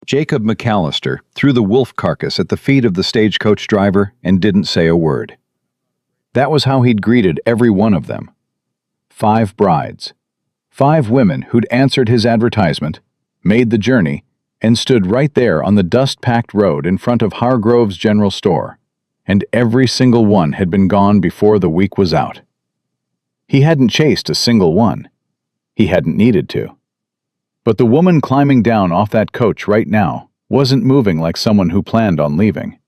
Jacob McAllister threw the wolf carcass at the feet of the stagecoach driver and didn't say a word. That was how he'd greeted every one of them. 5 brides. 5 women who'd answered his advertisement, made the journey, and stood right there on the dust-packed road in front of Hargrove's General Store, and every single one had been gone before the week was out. He hadn't chased a single one. He hadn't needed to. But the woman climbing down off that coach right now wasn't moving like someone who planned on leaving.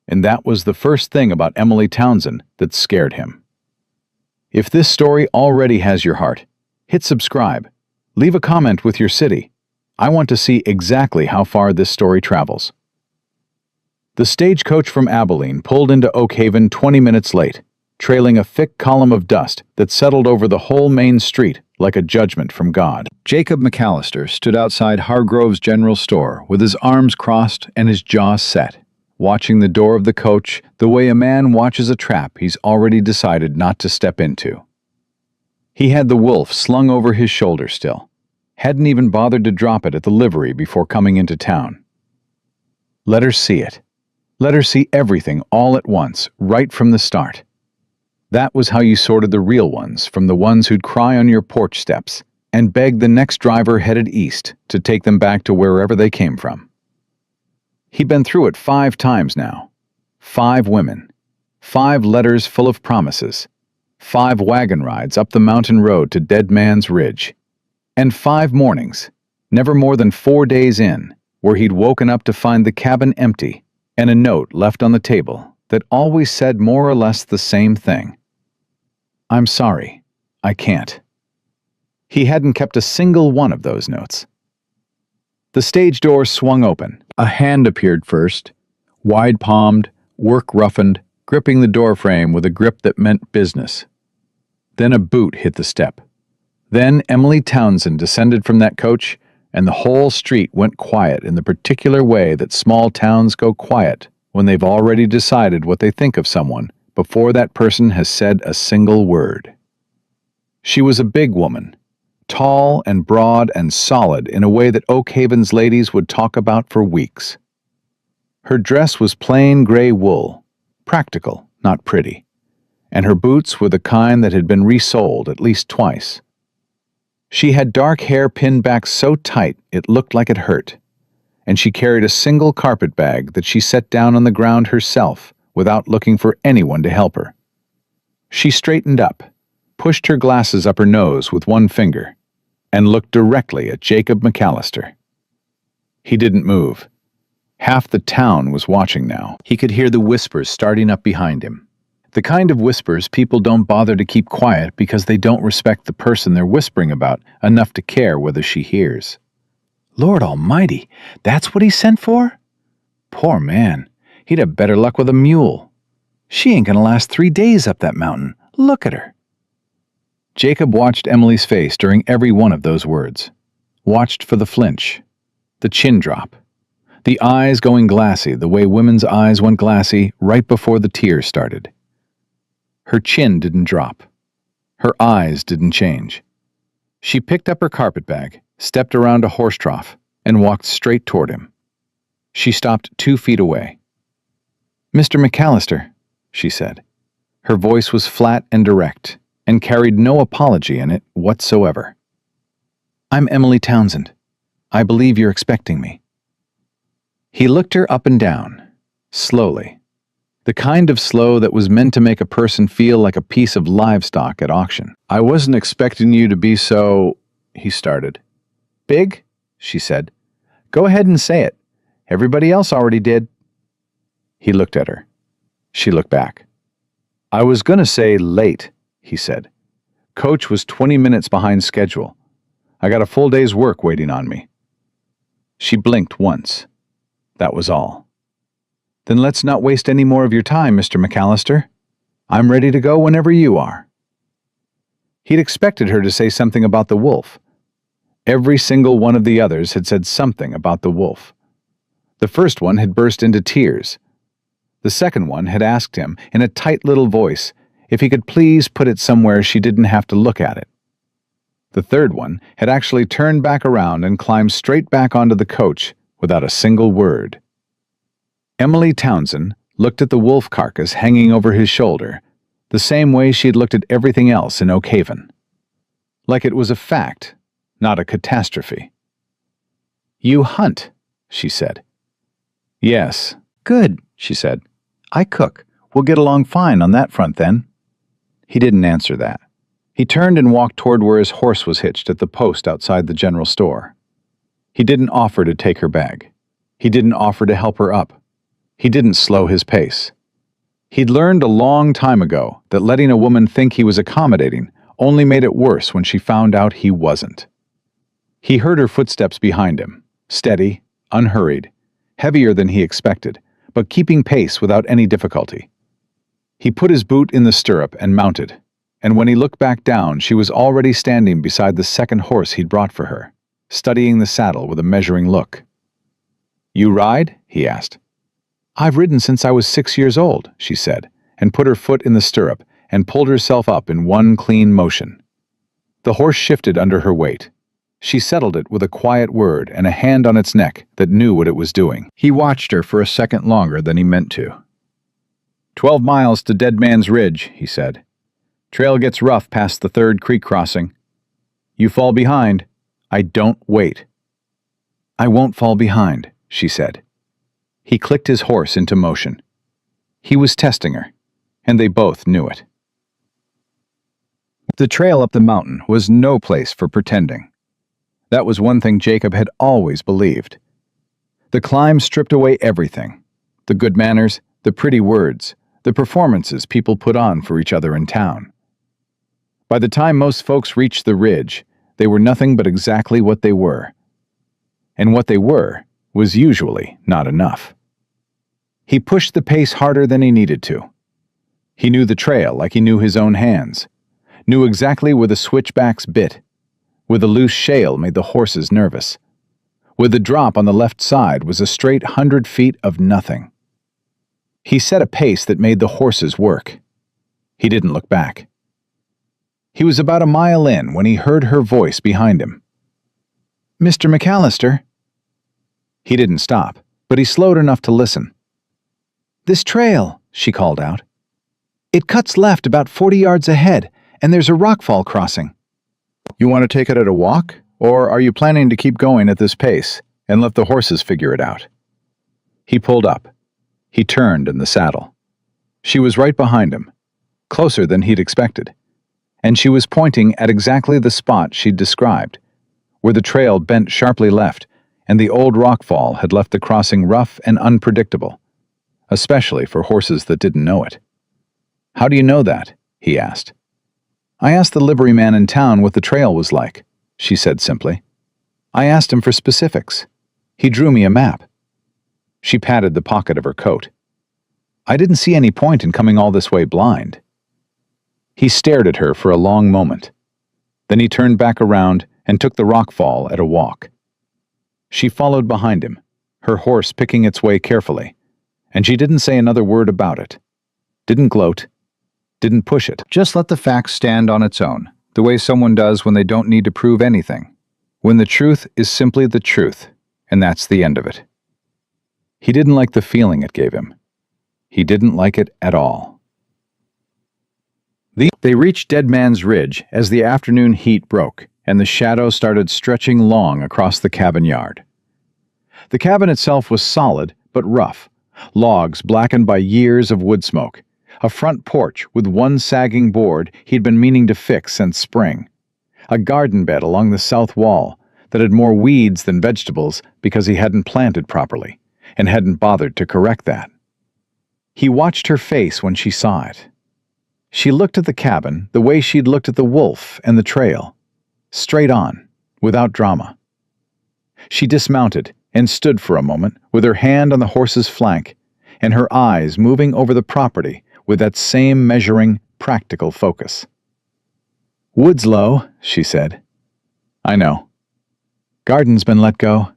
And that was the first thing about Emily Townsend that scared him. If this story already has your heart, hit subscribe. Leave a comment with your city. I want to see exactly how far this story travels. The stagecoach from Abilene pulled into Oak Haven 20 minutes late, trailing a thick column of dust that settled over the whole main street like a judgment from God. Jacob McAllister stood outside Hargrove's General Store with his arms crossed and his jaw set, watching the door of the coach the way a man watches a trap he's already decided not to step into. He had the wolf slung over his shoulder still, hadn't even bothered to drop it at the livery before coming into town. Let her see it. Let her see everything all at once, right from the start. That was how you sorted the real ones from the ones who'd cry on your porch steps and beg the next driver headed east to take them back to wherever they came from. He'd been through it 5 times now. 5 women. 5 letters full of promises. 5 wagon rides up the mountain road to Dead Man's Ridge. And 5 mornings, never more than 4 days in, where he'd woken up to find the cabin empty and a note left on the table that always said more or less the same thing. I'm sorry, I can't. He hadn't kept a single one of those notes. The stage door swung open. A hand appeared first, wide-palmed, work-roughened, gripping the doorframe with a grip that meant business. Then a boot hit the step. Then Emily Townsend descended from that coach, and the whole street went quiet in the particular way that small towns go quiet when they've already decided what they think of someone before that person has said a single word. She was a big woman, tall and broad and solid in a way that Oak Haven's ladies would talk about for weeks. Her dress was plain gray wool, practical, not pretty, and her boots were the kind that had been resoled at least twice. She had dark hair pinned back so tight it looked like it hurt, and she carried a single carpet bag that she set down on the ground herself without looking for anyone to help her. She straightened up, pushed her glasses up her nose with one finger, and looked directly at Jacob McAllister. He didn't move. Half the town was watching now. He could hear the whispers starting up behind him. The kind of whispers people don't bother to keep quiet because they don't respect the person they're whispering about enough to care whether she hears. Lord Almighty, that's what he sent for? Poor man, he'd have better luck with a mule. She ain't gonna last 3 days up that mountain. Look at her. Jacob watched Emily's face during every one of those words. Watched for the flinch, the chin drop, the eyes going glassy the way women's eyes went glassy right before the tears started. Her chin didn't drop. Her eyes didn't change. She picked up her carpet bag, stepped around a horse trough, and walked straight toward him. She stopped 2 feet away. Mr. McAllister, she said. Her voice was flat and direct, and carried no apology in it whatsoever. I'm Emily Townsend. I believe you're expecting me. He looked her up and down, slowly. The kind of slow that was meant to make a person feel like a piece of livestock at auction. I wasn't expecting you to be so, he started. Big? She said. Go ahead and say it. Everybody else already did. He looked at her. She looked back. I was gonna say late, he said. Coach was 20 minutes behind schedule. I got a full day's work waiting on me. She blinked once. That was all. Then let's not waste any more of your time, Mr. McAllister. I'm ready to go whenever you are. He'd expected her to say something about the wolf. Every single one of the others had said something about the wolf. The first one had burst into tears. The second one had asked him, in a tight little voice, if he could please put it somewhere she didn't have to look at it. The third one had actually turned back around and climbed straight back onto the coach without a single word. Emily Townsend looked at the wolf carcass hanging over his shoulder, the same way she'd looked at everything else in Oak Haven. Like it was a fact, not a catastrophe. "You hunt," she said. "Yes." "Good," she said. "I cook. We'll get along fine on that front then." He didn't answer that. He turned and walked toward where his horse was hitched at the post outside the general store. He didn't offer to take her bag. He didn't offer to help her up. He didn't slow his pace. He'd learned a long time ago that letting a woman think he was accommodating only made it worse when she found out he wasn't. He heard her footsteps behind him, steady, unhurried, heavier than he expected, but keeping pace without any difficulty. He put his boot in the stirrup and mounted, and when he looked back down, she was already standing beside the second horse he'd brought for her, studying the saddle with a measuring look. "You ride?" he asked. "I've ridden since I was 6 years old," she said, and put her foot in the stirrup and pulled herself up in one clean motion. The horse shifted under her weight. She settled it with a quiet word and a hand on its neck that knew what it was doing. He watched her for a second longer than he meant to. 12 miles to Dead Man's Ridge," he said. "Trail gets rough past the 3rd creek crossing. You fall behind. I don't wait." "I won't fall behind," she said. He clicked his horse into motion. He was testing her, and they both knew it. The trail up the mountain was no place for pretending. That was one thing Jacob had always believed. The climb stripped away everything: the good manners, the pretty words, the performances people put on for each other in town. By the time most folks reached the ridge, they were nothing but exactly what they were. And what they were was usually not enough. He pushed the pace harder than he needed to. He knew the trail like he knew his own hands, knew exactly where the switchbacks bit, where the loose shale made the horses nervous, where the drop on the left side was a straight 100 feet of nothing. He set a pace that made the horses work. He didn't look back. He was about a mile in when he heard her voice behind him. "Mr. McAllister." He didn't stop, but he slowed enough to listen. "This trail," she called out. "It cuts left about 40 yards ahead, and there's a rockfall crossing." "You want to take it at a walk, or are you planning to keep going at this pace and let the horses figure it out?" He pulled up. He turned in the saddle. She was right behind him, closer than he'd expected, and she was pointing at exactly the spot she'd described, where the trail bent sharply left and the old rockfall had left the crossing rough and unpredictable, especially for horses that didn't know it. "How do you know that?" he asked. "I asked the liveryman in town what the trail was like," she said simply. "I asked him for specifics. He drew me a map." She patted the pocket of her coat. "I didn't see any point in coming all this way blind." He stared at her for a long moment. Then he turned back around and took the rockfall at a walk. She followed behind him, her horse picking its way carefully, and she didn't say another word about it. Didn't gloat. Didn't push it. Just let the fact stand on its own, the way someone does when they don't need to prove anything, when the truth is simply the truth, and that's the end of it. He didn't like the feeling it gave him. He didn't like it at all. They reached Dead Man's Ridge as the afternoon heat broke and the shadow started stretching long across the cabin yard. The cabin itself was solid but rough, logs blackened by years of wood smoke, a front porch with one sagging board he'd been meaning to fix since spring, a garden bed along the south wall that had more weeds than vegetables because he hadn't planted properly and hadn't bothered to correct that. He watched her face when she saw it. She looked at the cabin the way she'd looked at the wolf and the trail, straight on, without drama. She dismounted and stood for a moment with her hand on the horse's flank and her eyes moving over the property with that same measuring, practical focus. "Wood's low," she said. "I know. Garden's been let go."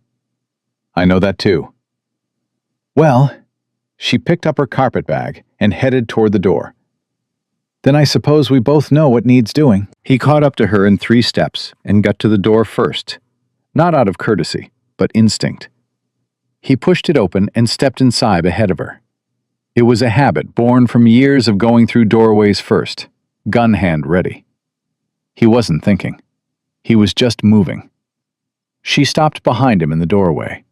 "I know that too." "Well," she picked up her carpet bag and headed toward the door. "Then I suppose we both know what needs doing." He caught up to her in 3 steps and got to the door first, not out of courtesy, but instinct. He pushed it open and stepped inside ahead of her. It was a habit born from years of going through doorways first, gun hand ready. He wasn't thinking. He was just moving. She stopped behind him in the doorway.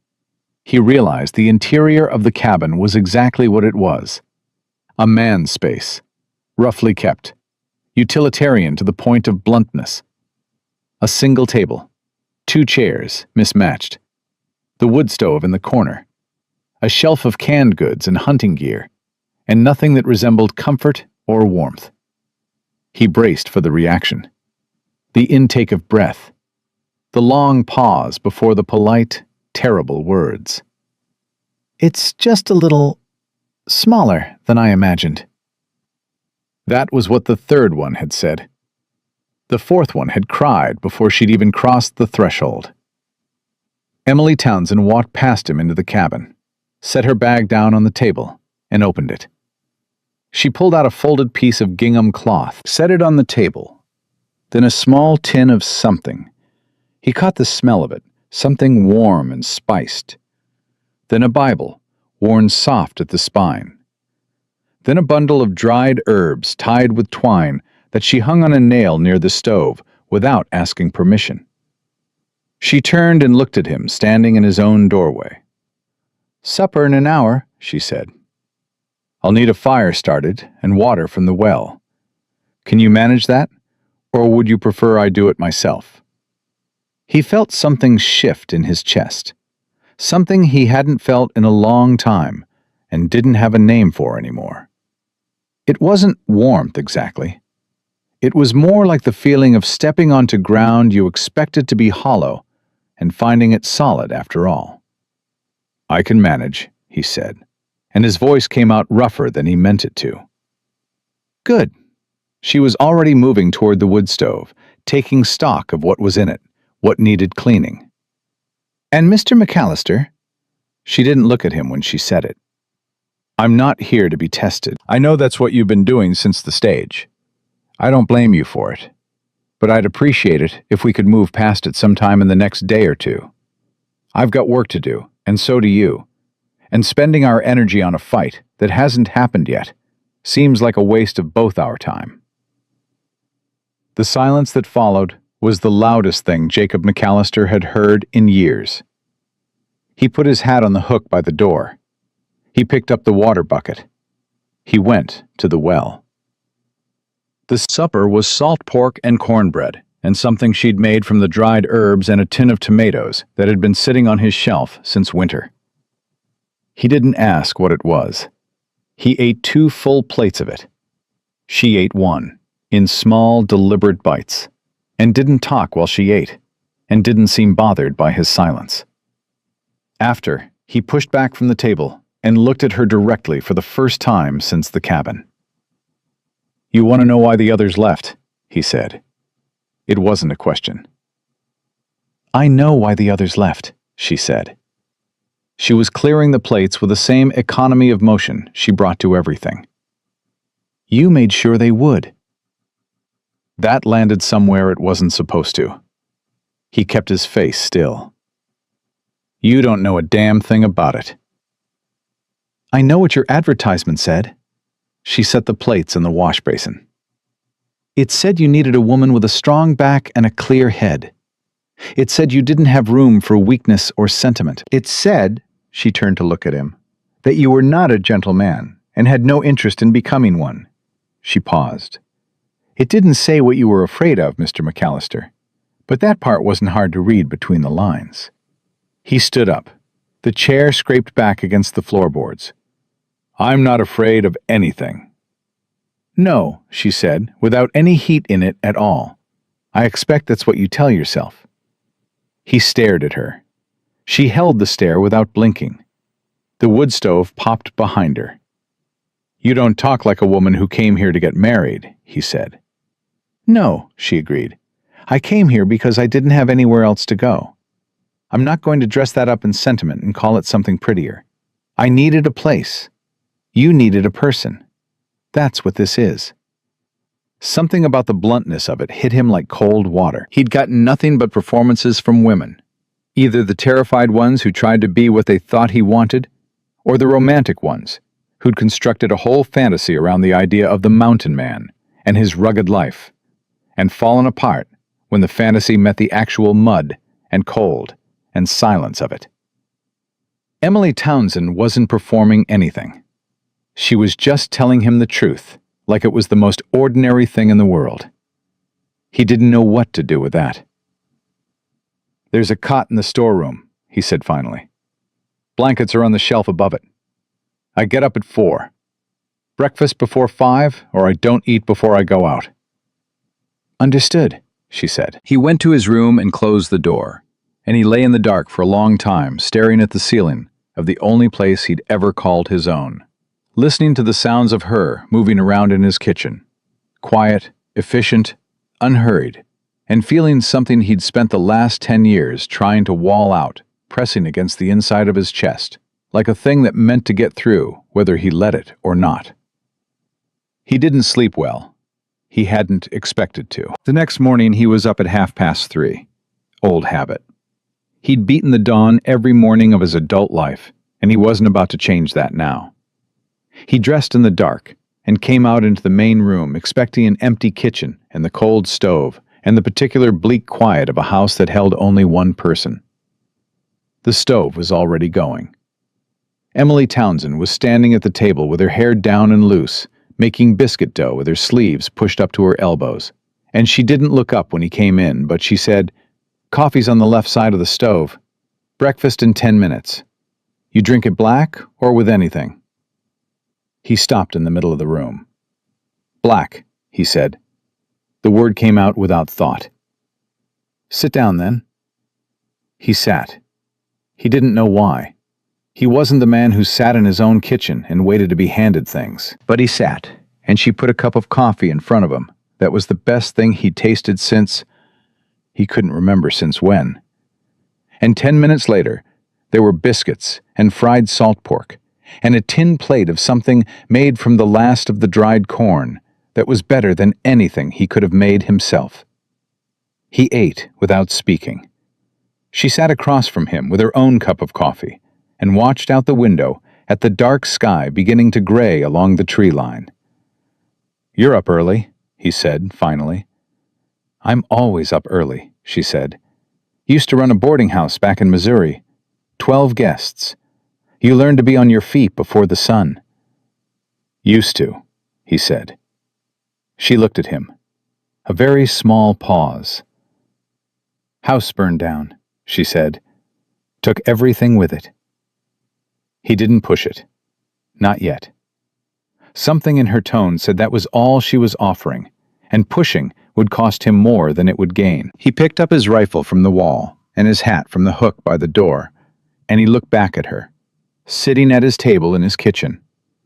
He realized the interior of the cabin was exactly what it was. A man's space, roughly kept, utilitarian to the point of bluntness. A single table, 2 chairs, mismatched, the wood stove in the corner, a shelf of canned goods and hunting gear, and nothing that resembled comfort or warmth. He braced for the reaction. The intake of breath, the long pause before the polite, terrible words. "It's just a little smaller than I imagined." That was what the third one had said. The fourth one had cried before she'd even crossed the threshold. Emily Townsend walked past him into the cabin, set her bag down on the table, and opened it. She pulled out a folded piece of gingham cloth, set it on the table, then a small tin of something. He caught the smell of it, something warm and spiced. Then a Bible, worn soft at the spine. Then a bundle of dried herbs tied with twine that she hung on a nail near the stove without asking permission. She turned and looked at him standing in his own doorway. "Supper in an hour," she said. "I'll need a fire started and water from the well. Can you manage that, or would you prefer I do it myself?" He felt something shift in his chest, something he hadn't felt in a long time and didn't have a name for anymore. It wasn't warmth exactly. It was more like the feeling of stepping onto ground you expected to be hollow and finding it solid after all. "I can manage," he said, and his voice came out rougher than he meant it to. "Good." She was already moving toward the wood stove, taking stock of what was in it, what needed cleaning. "And Mr. McAllister?" She didn't look at him when she said it. "I'm not here to be tested. I know that's what you've been doing since the stage. I don't blame you for it, but I'd appreciate it if we could move past it sometime in the next day or two. I've got work to do, and so do you, and spending our energy on a fight that hasn't happened yet seems like a waste of both our time." The silence that followed was the loudest thing Jacob McAllister had heard in years. He put his hat on the hook by the door. He picked up the water bucket. He went to the well. The supper was salt pork and cornbread, and something she'd made from the dried herbs and a tin of tomatoes that had been sitting on his shelf since winter. He didn't ask what it was. He ate 2 full plates of it. She ate 1, in small, deliberate bites, and didn't talk while she ate, and didn't seem bothered by his silence. After, he pushed back from the table and looked at her directly for the first time since the cabin. "You want to know why the others left?" he said. It wasn't a question. "I know why the others left," she said. She was clearing the plates with the same economy of motion she brought to everything. "You made sure they would." That landed somewhere it wasn't supposed to. He kept his face still. "You don't know a damn thing about it." "I know what your advertisement said." She set the plates in the wash basin. "It said you needed a woman with a strong back and a clear head. It said you didn't have room for weakness or sentiment. It said," she turned to look at him, "that you were not a gentleman and had no interest in becoming one." She paused. "It didn't say what you were afraid of, Mr. McAllister, but that part wasn't hard to read between the lines." He stood up. The chair scraped back against the floorboards. "I'm not afraid of anything." "No," she said, without any heat in it at all. "I expect that's what you tell yourself." He stared at her. She held the stare without blinking. The wood stove popped behind her. "You don't talk like a woman who came here to get married," he said. "No," she agreed. "I came here because I didn't have anywhere else to go. I'm not going to dress that up in sentiment and call it something prettier. I needed a place. You needed a person. That's what this is." Something about the bluntness of it hit him like cold water. He'd gotten nothing but performances from women. Either the terrified ones who tried to be what they thought he wanted, or the romantic ones who'd constructed a whole fantasy around the idea of the mountain man and his rugged life, and fallen apart when the fantasy met the actual mud and cold and silence of it. Emily Townsend wasn't performing anything. She was just telling him the truth, like it was the most ordinary thing in the world. He didn't know what to do with that. "There's a cot in the storeroom," he said finally. "Blankets are on the shelf above it. I get up at 4. Breakfast before 5, or I don't eat before I go out." "Understood," she said. He went to his room and closed the door, and he lay in the dark for a long time, staring at the ceiling of the only place he'd ever called his own, listening to the sounds of her moving around in his kitchen, quiet, efficient, unhurried, and feeling something he'd spent the last 10 years trying to wall out, pressing against the inside of his chest, like a thing that meant to get through, whether he let it or not. He didn't sleep well. He hadn't expected to. The next morning he was up at 3:30. Old habit. He'd beaten the dawn every morning of his adult life, and he wasn't about to change that now. He dressed in the dark and came out into the main room, expecting an empty kitchen and the cold stove and the particular bleak quiet of a house that held only one person. The stove was already going. Emily Townsend was standing at the table with her hair down and loose, making biscuit dough with her sleeves pushed up to her elbows, and she didn't look up when he came in, but she said, "Coffee's on the left side of the stove. Breakfast in 10 minutes. You drink it black or with anything?" He stopped in the middle of the room. "Black," he said. The word came out without thought. "Sit down, then." He sat. He didn't know why. He wasn't the man who sat in his own kitchen and waited to be handed things. But he sat, and she put a cup of coffee in front of him. That was the best thing he'd tasted since... he couldn't remember since when. And 10 minutes later, there were biscuits and fried salt pork, and a tin plate of something made from the last of the dried corn that was better than anything he could have made himself. He ate without speaking. She sat across from him with her own cup of coffee and watched out the window at the dark sky beginning to gray along the tree line. "You're up early," he said, finally. "I'm always up early," she said. "Used to run a boarding house back in Missouri. 12 guests. You learn to be on your feet before the sun." "Used to," he said. She looked at him. A very small pause. "House burned down," she said. "Took everything with it." He didn't push it. Not yet. Something in her tone said that was all she was offering, and pushing would cost him more than it would gain. He picked up his rifle from the wall and his hat from the hook by the door, and he looked back at her, sitting at his table in his kitchen,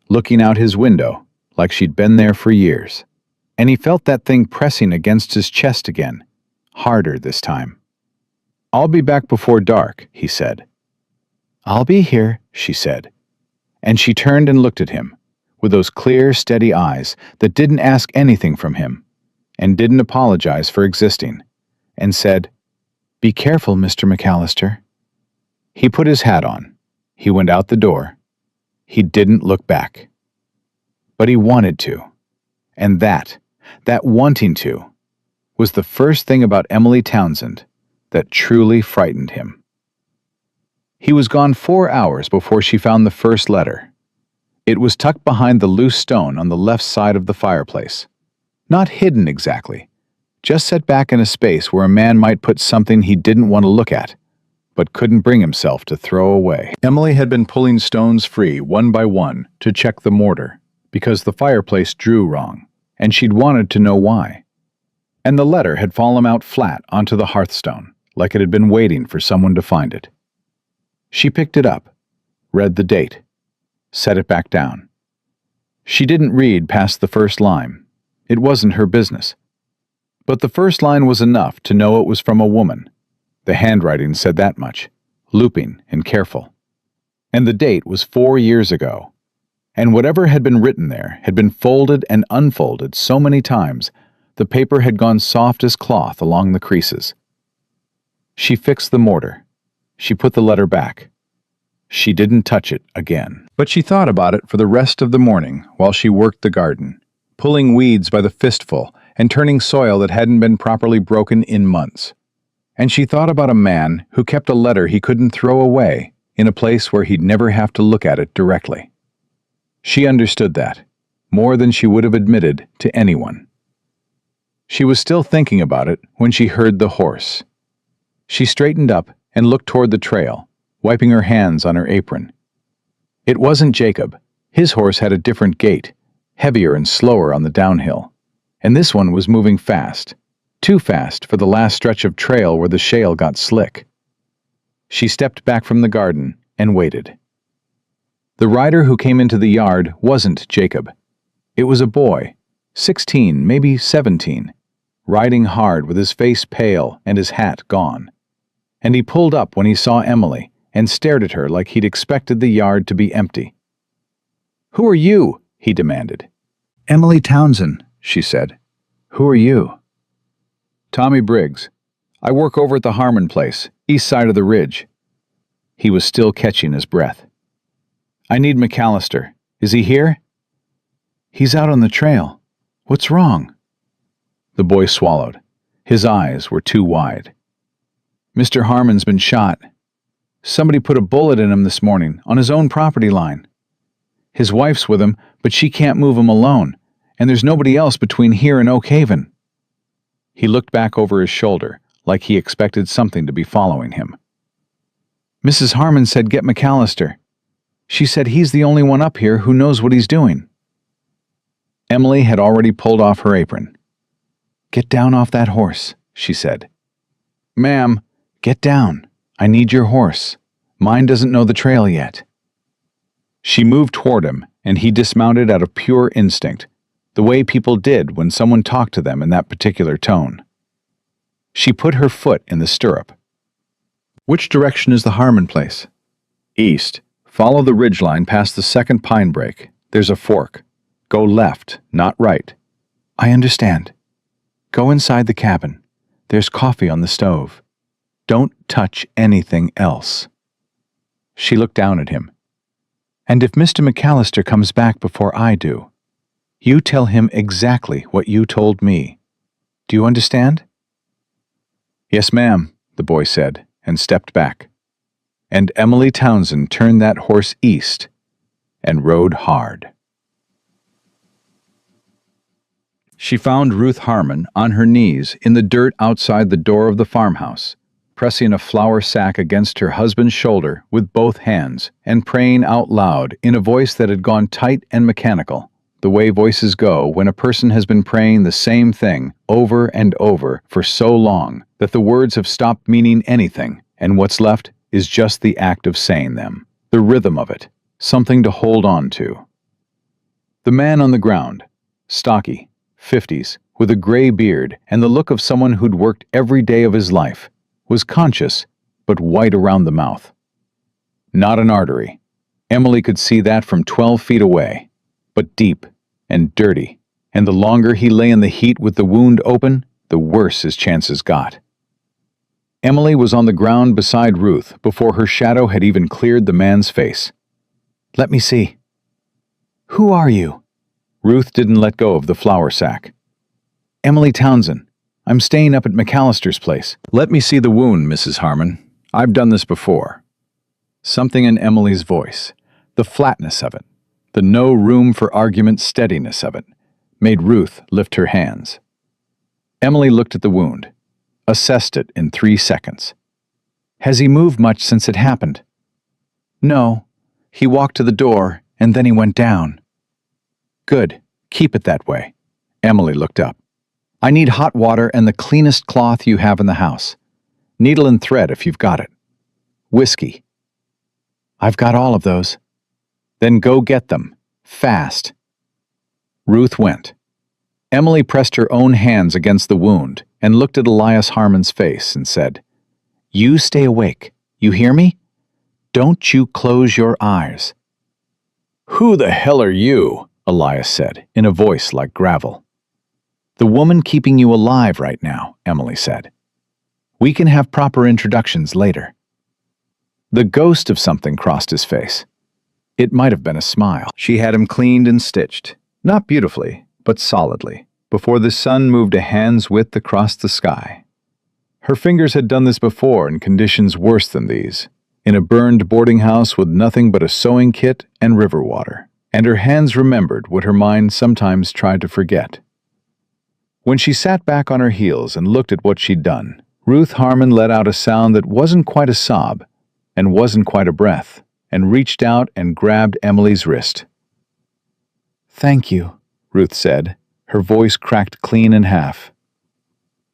looking out his window like she'd been there for years. And he felt that thing pressing against his chest again, harder this time. "I'll be back before dark," he said. "I'll be here," she said. And she turned and looked at him, with those clear, steady eyes that didn't ask anything from him, and didn't apologize for existing, and said, "Be careful, Mr. McAllister." He put his hat on. He went out the door. He didn't look back. But he wanted to. And that wanting to, was the first thing about Emily Townsend that truly frightened him. He was gone 4 hours before she found the first letter. It was tucked behind the loose stone on the left side of the fireplace. Not hidden exactly, just set back in a space where a man might put something he didn't want to look at, but couldn't bring himself to throw away. Emily had been pulling stones free one by one to check the mortar, because the fireplace drew wrong, and she'd wanted to know why. And the letter had fallen out flat onto the hearthstone, like it had been waiting for someone to find it. She picked it up, read the date, set it back down. She didn't read past the first line. It wasn't her business. But the first line was enough to know it was from a woman. The handwriting said that much, looping and careful. And the date was 4 years ago. And whatever had been written there had been folded and unfolded so many times, the paper had gone soft as cloth along the creases. She fixed the mortar, She put the letter back. She didn't touch it again. But she thought about it for the rest of the morning while she worked the garden, pulling weeds by the fistful and turning soil that hadn't been properly broken in months. And she thought about a man who kept a letter he couldn't throw away in a place where he'd never have to look at it directly. She understood that, more than she would have admitted to anyone. She was still thinking about it when she heard the horse. She straightened up and looked toward the trail, wiping her hands on her apron. It wasn't Jacob. His horse had a different gait, heavier and slower on the downhill. And this one was moving fast, too fast for the last stretch of trail where the shale got slick. She stepped back from the garden and waited. The rider who came into the yard wasn't Jacob. It was a boy, 16, maybe 17, riding hard with his face pale and his hat gone. And he pulled up when he saw Emily and stared at her like he'd expected the yard to be empty. "Who are you?" he demanded. "Emily Townsend," she said. "Who are you?" "Tommy Briggs. I work over at the Harmon place, east side of the ridge." He was still catching his breath. "I need McAllister. Is he here?" "He's out on the trail. What's wrong?" The boy swallowed. His eyes were too wide. "Mr. Harmon's been shot. Somebody put a bullet in him this morning, on his own property line. His wife's with him, but she can't move him alone, and there's nobody else between here and Oak Haven." He looked back over his shoulder, like he expected something to be following him. "Mrs. Harmon said get McAllister. She said he's the only one up here who knows what he's doing." Emily had already pulled off her apron. "Get down off that horse," she said. "Ma'am, get down. I need your horse. Mine doesn't know the trail yet." She moved toward him, and he dismounted out of pure instinct, the way people did when someone talked to them in that particular tone. She put her foot in the stirrup. "Which direction is the Harmon place?" "East. Follow the ridgeline past the second pine break. There's a fork. Go left, not right." "I understand. Go inside the cabin. There's coffee on the stove. Don't touch anything else." She looked down at him. "And if Mr. McAllister comes back before I do, you tell him exactly what you told me. Do you understand?" "Yes, ma'am," the boy said, and stepped back. And Emily Townsend turned that horse east and rode hard. She found Ruth Harmon on her knees in the dirt outside the door of the farmhouse, pressing a flour sack against her husband's shoulder with both hands and praying out loud in a voice that had gone tight and mechanical, the way voices go when a person has been praying the same thing over and over for so long that the words have stopped meaning anything, and what's left is just the act of saying them, the rhythm of it, something to hold on to. The man on the ground, stocky, 50s, with a gray beard and the look of someone who'd worked every day of his life, was conscious, but white around the mouth. Not an artery. Emily could see that from 12 feet away, but deep and dirty, and the longer he lay in the heat with the wound open, the worse his chances got. Emily was on the ground beside Ruth before her shadow had even cleared the man's face. "Let me see." "Who are you?" Ruth didn't let go of the flour sack. "Emily Townsend. I'm staying up at McAllister's place." "Let me see the wound, Mrs. Harmon. I've done this before." Something in Emily's voice, the flatness of it, the no room for argument steadiness of it, made Ruth lift her hands. Emily looked at the wound, assessed it in 3 seconds. "Has he moved much since it happened?" "No. He walked to the door, and then he went down." "Good. Keep it that way." Emily looked up. "I need hot water and the cleanest cloth you have in the house. Needle and thread if you've got it. Whiskey." "I've got all of those." "Then go get them. Fast." Ruth went. Emily pressed her own hands against the wound and looked at Elias Harmon's face and said, "You stay awake. You hear me? Don't you close your eyes." "Who the hell are you?" Elias said, in a voice like gravel. "The woman keeping you alive right now," Emily said. "We can have proper introductions later." The ghost of something crossed his face. It might have been a smile. She had him cleaned and stitched, not beautifully, but solidly, before the sun moved a hand's width across the sky. Her fingers had done this before in conditions worse than these, in a burned boarding house with nothing but a sewing kit and river water, and her hands remembered what her mind sometimes tried to forget. When she sat back on her heels and looked at what she'd done, Ruth Harmon let out a sound that wasn't quite a sob, and wasn't quite a breath, and reached out and grabbed Emily's wrist. "Thank you," Ruth said, her voice cracked clean in half.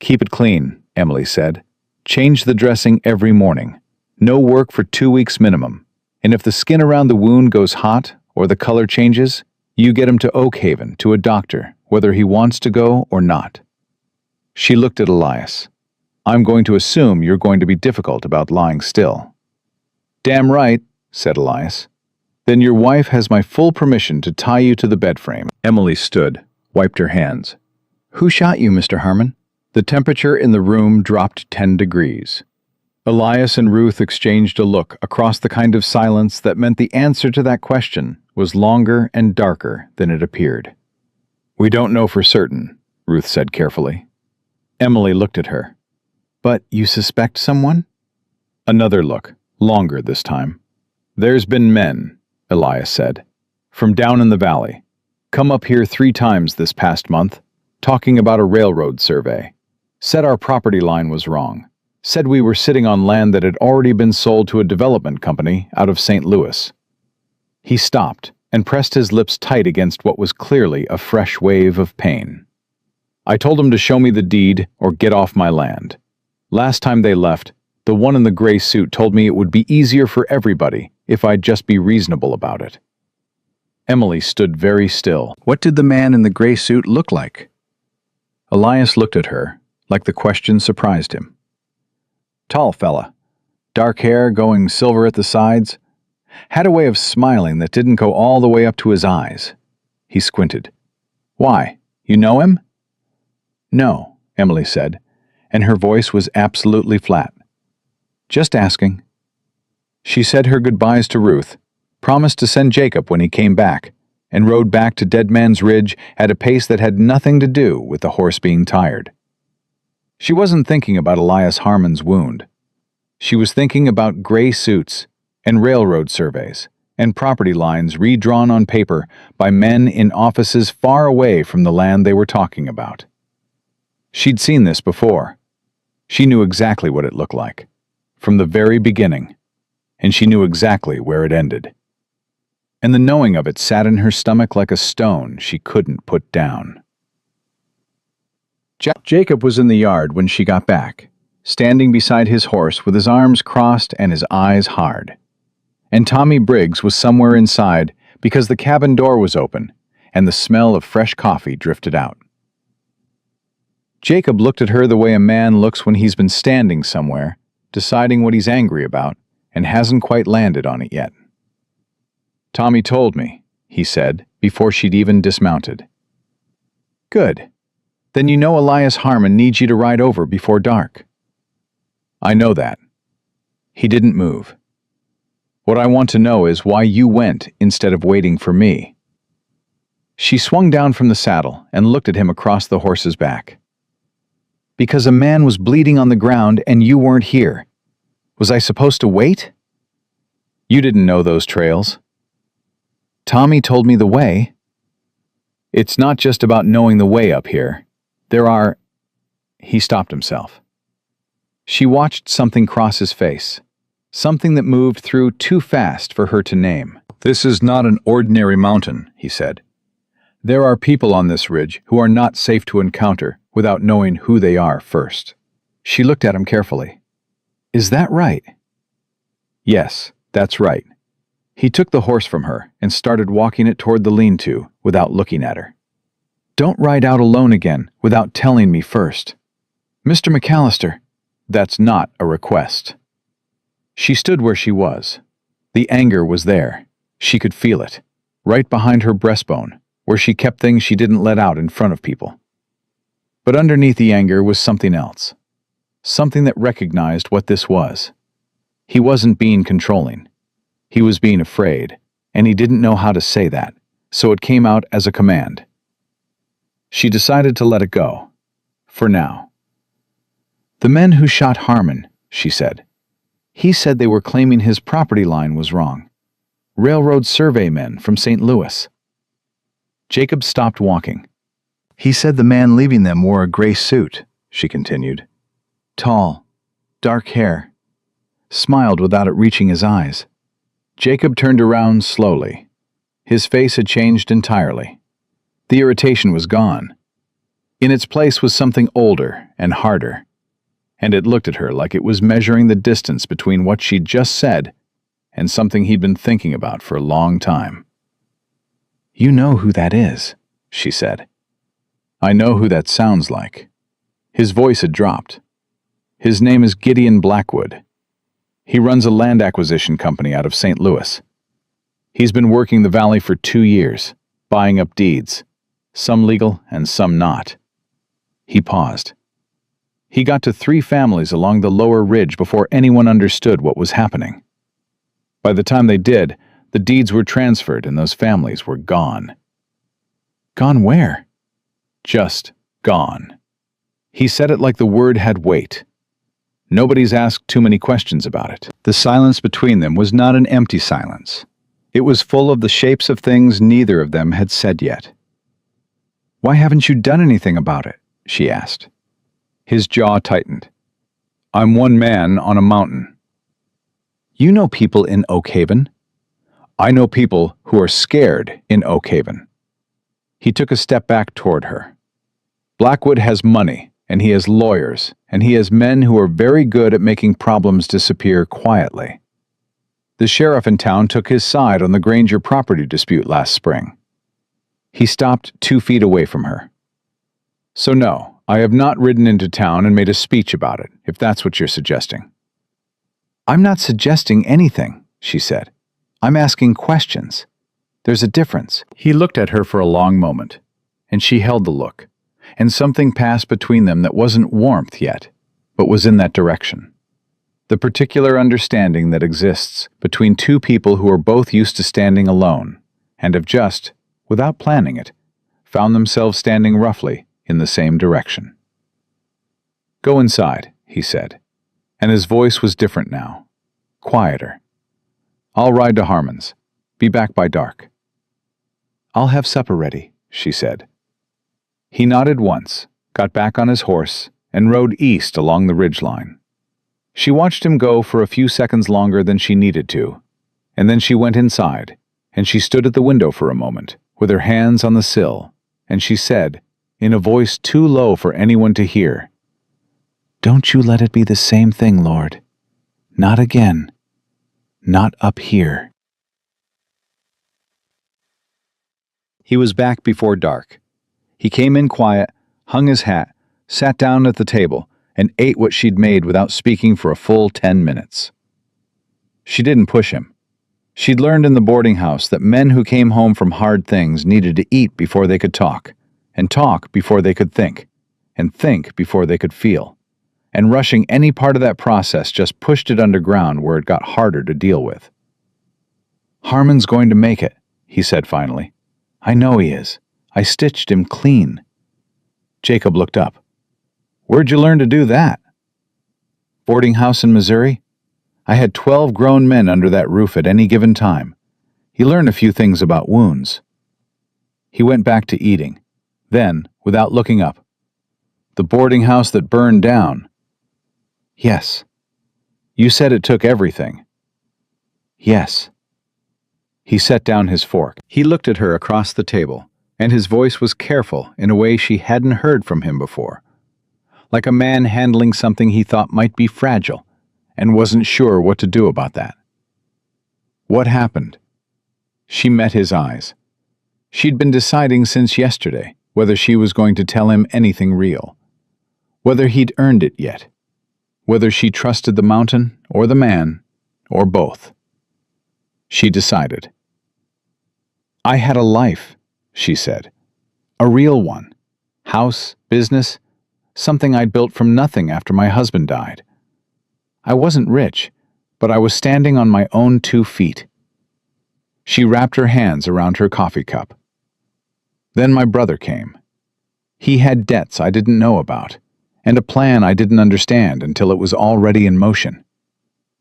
"Keep it clean," Emily said. "Change the dressing every morning. No work for 2 weeks minimum. And if the skin around the wound goes hot or the color changes, you get him to Oak Haven, to a doctor, whether he wants to go or not." She looked at Elias. "I'm going to assume you're going to be difficult about lying still." "Damn right," said Elias. "Then your wife has my full permission to tie you to the bed frame." Emily stood, wiped her hands. "Who shot you, Mr. Harmon?" The temperature in the room dropped 10 degrees. Elias and Ruth exchanged a look across the kind of silence that meant the answer to that question was longer and darker than it appeared. "We don't know for certain," Ruth said carefully. Emily looked at her. "But you suspect someone?" Another look, longer this time. "There's been men," Elias said, "from down in the valley. Come up here 3 times this past month, talking about a railroad survey. Said our property line was wrong. Said we were sitting on land that had already been sold to a development company out of St. Louis." He stopped and pressed his lips tight against what was clearly a fresh wave of pain. "I told him to show me the deed or get off my land. Last time they left, the one in the gray suit told me it would be easier for everybody if I'd just be reasonable about it." Emily stood very still. What did the man in the gray suit look like? Elias looked at her, like the question surprised him. Tall fella, dark hair going silver at the sides, had a way of smiling that didn't go all the way up to his eyes. He squinted. "Why, you know him?" "No," Emily said, and her voice was absolutely flat. "Just asking." She said her goodbyes to Ruth, promised to send Jacob when he came back, and rode back to Dead Man's Ridge at a pace that had nothing to do with the horse being tired. She wasn't thinking about Elias Harmon's wound. She was thinking about gray suits and railroad surveys and property lines redrawn on paper by men in offices far away from the land they were talking about. She'd seen this before. She knew exactly what it looked like, from the very beginning, and she knew exactly where it ended. And the knowing of it sat in her stomach like a stone she couldn't put down. Jacob was in the yard when she got back, standing beside his horse with his arms crossed and his eyes hard. And Tommy Briggs was somewhere inside because the cabin door was open and the smell of fresh coffee drifted out. Jacob looked at her the way a man looks when he's been standing somewhere, deciding what he's angry about, and hasn't quite landed on it yet. "Tommy told me," he said, before she'd even dismounted. "Good. Then you know Elias Harmon needs you to ride over before dark." "I know that." He didn't move. "What I want to know is why you went instead of waiting for me." She swung down from the saddle and looked at him across the horse's back. "Because a man was bleeding on the ground and you weren't here. Was I supposed to wait?" "You didn't know those trails." "Tommy told me the way." "It's not just about knowing the way up here. There are—" He stopped himself. She watched something cross his face, something that moved through too fast for her to name. "This is not an ordinary mountain," he said. "There are people on this ridge who are not safe to encounter without knowing who they are first." She looked at him carefully. "Is that right?" "Yes, that's right." He took the horse from her and started walking it toward the lean-to without looking at her. "Don't ride out alone again without telling me first." "Mr. McAllister." "That's not a request." She stood where she was. The anger was there. She could feel it, right behind her breastbone, where she kept things she didn't let out in front of people. But underneath the anger was something else, something that recognized what this was. He wasn't being controlling. He was being afraid, and he didn't know how to say that, so it came out as a command. She decided to let it go, for now. "The men who shot Harmon," she said. "He said they were claiming his property line was wrong. Railroad survey men from St. Louis." Jacob stopped walking. "He said the man leaving them wore a gray suit," she continued. "Tall, dark hair. Smiled without it reaching his eyes." Jacob turned around slowly. His face had changed entirely. The irritation was gone. In its place was something older and harder, and it looked at her like it was measuring the distance between what she'd just said and something he'd been thinking about for a long time. "You know who that is," she said. "I know who that sounds like." His voice had dropped. "His name is Gideon Blackwood. He runs a land acquisition company out of St. Louis. He's been working the valley for 2 years, buying up deeds, some legal and some not." He paused. He got to 3 families along the lower ridge before anyone understood what was happening. By the time they did, the deeds were transferred and those families were gone. Gone where? Just gone. He said it like the word had weight. Nobody's asked too many questions about it. The silence between them was not an empty silence. It was full of the shapes of things neither of them had said yet. "Why haven't you done anything about it?" she asked. His jaw tightened. "I'm one man on a mountain." "You know people in Oak Haven." "I know people who are scared in Oak Haven." He took a step back toward her. "Blackwood has money, and he has lawyers, and he has men who are very good at making problems disappear quietly. The sheriff in town took his side on the Granger property dispute last spring." He stopped 2 feet away from her. "So no, I have not ridden into town and made a speech about it, if that's what you're suggesting." "I'm not suggesting anything," she said. "I'm asking questions. There's a difference." He looked at her for a long moment, and she held the look, and something passed between them that wasn't warmth yet, but was in that direction. The particular understanding that exists between 2 people who are both used to standing alone, and have just, without planning it, found themselves standing roughly in the same direction. "Go inside," he said, and his voice was different now, quieter. "I'll ride to Harmon's. Be back by dark." "I'll have supper ready," she said. He nodded once, got back on his horse, and rode east along the ridgeline. She watched him go for a few seconds longer than she needed to, and then she went inside, and she stood at the window for a moment, with her hands on the sill, and she said, in a voice too low for anyone to hear, "Don't you let it be the same thing, Lord. Not again. Not up here." He was back before dark. He came in quiet, hung his hat, sat down at the table, and ate what she'd made without speaking for a full 10 minutes. She didn't push him. She'd learned in the boarding house that men who came home from hard things needed to eat before they could talk, and talk before they could think, and think before they could feel. And rushing any part of that process just pushed it underground where it got harder to deal with. "Harmon's going to make it," he said finally. "I know he is. I stitched him clean." Jacob looked up. "Where'd you learn to do that?" "Boarding house in Missouri. I had 12 grown men under that roof at any given time. You learn a few things about wounds." He went back to eating. Then, without looking up, "The boarding house that burned down." "Yes." "You said it took everything." "Yes." He set down his fork. He looked at her across the table, and his voice was careful in a way she hadn't heard from him before. Like a man handling something he thought might be fragile, and wasn't sure what to do about that. "What happened?" She met his eyes. She'd been deciding since yesterday whether she was going to tell him anything real, whether he'd earned it yet, whether she trusted the mountain or the man, or both. She decided. "I had a life," she said. "A real one. House, business, something I'd built from nothing after my husband died. I wasn't rich, but I was standing on my own 2 feet. She wrapped her hands around her coffee cup. Then my brother came. He had debts I didn't know about, and a plan I didn't understand until it was already in motion.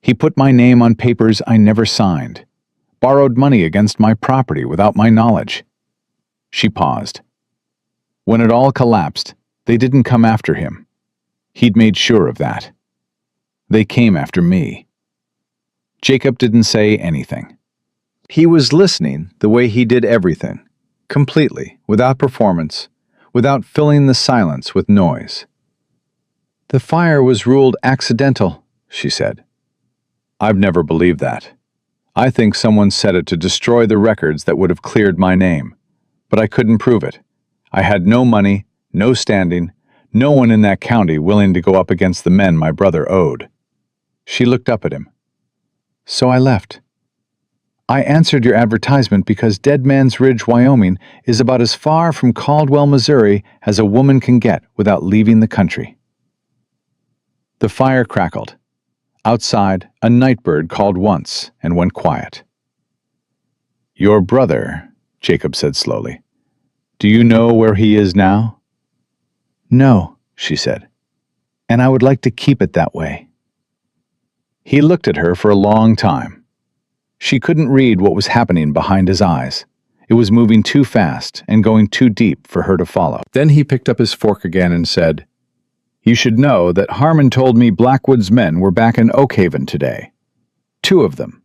He put my name on papers I never signed, borrowed money against my property without my knowledge. She paused. When it all collapsed, they didn't come after him. He'd made sure of that. They came after me. Jacob didn't say anything. He was listening the way he did everything, completely, without performance, without filling the silence with noise. The fire was ruled accidental, she said. I've never believed that. I think someone set it to destroy the records that would have cleared my name, but I couldn't prove it. I had no money, no standing, no one in that county willing to go up against the men my brother owed. She looked up at him. So I left. I answered your advertisement because Dead Man's Ridge, Wyoming is about as far from Caldwell, Missouri as a woman can get without leaving the country. The fire crackled. Outside, a nightbird called once and went quiet. Your brother, Jacob said slowly. Do you know where he is now? No, she said, and I would like to keep it that way. He looked at her for a long time. She couldn't read what was happening behind his eyes. It was moving too fast and going too deep for her to follow. Then he picked up his fork again and said, You should know that Harmon told me Blackwood's men were back in Oakhaven today. 2 of them,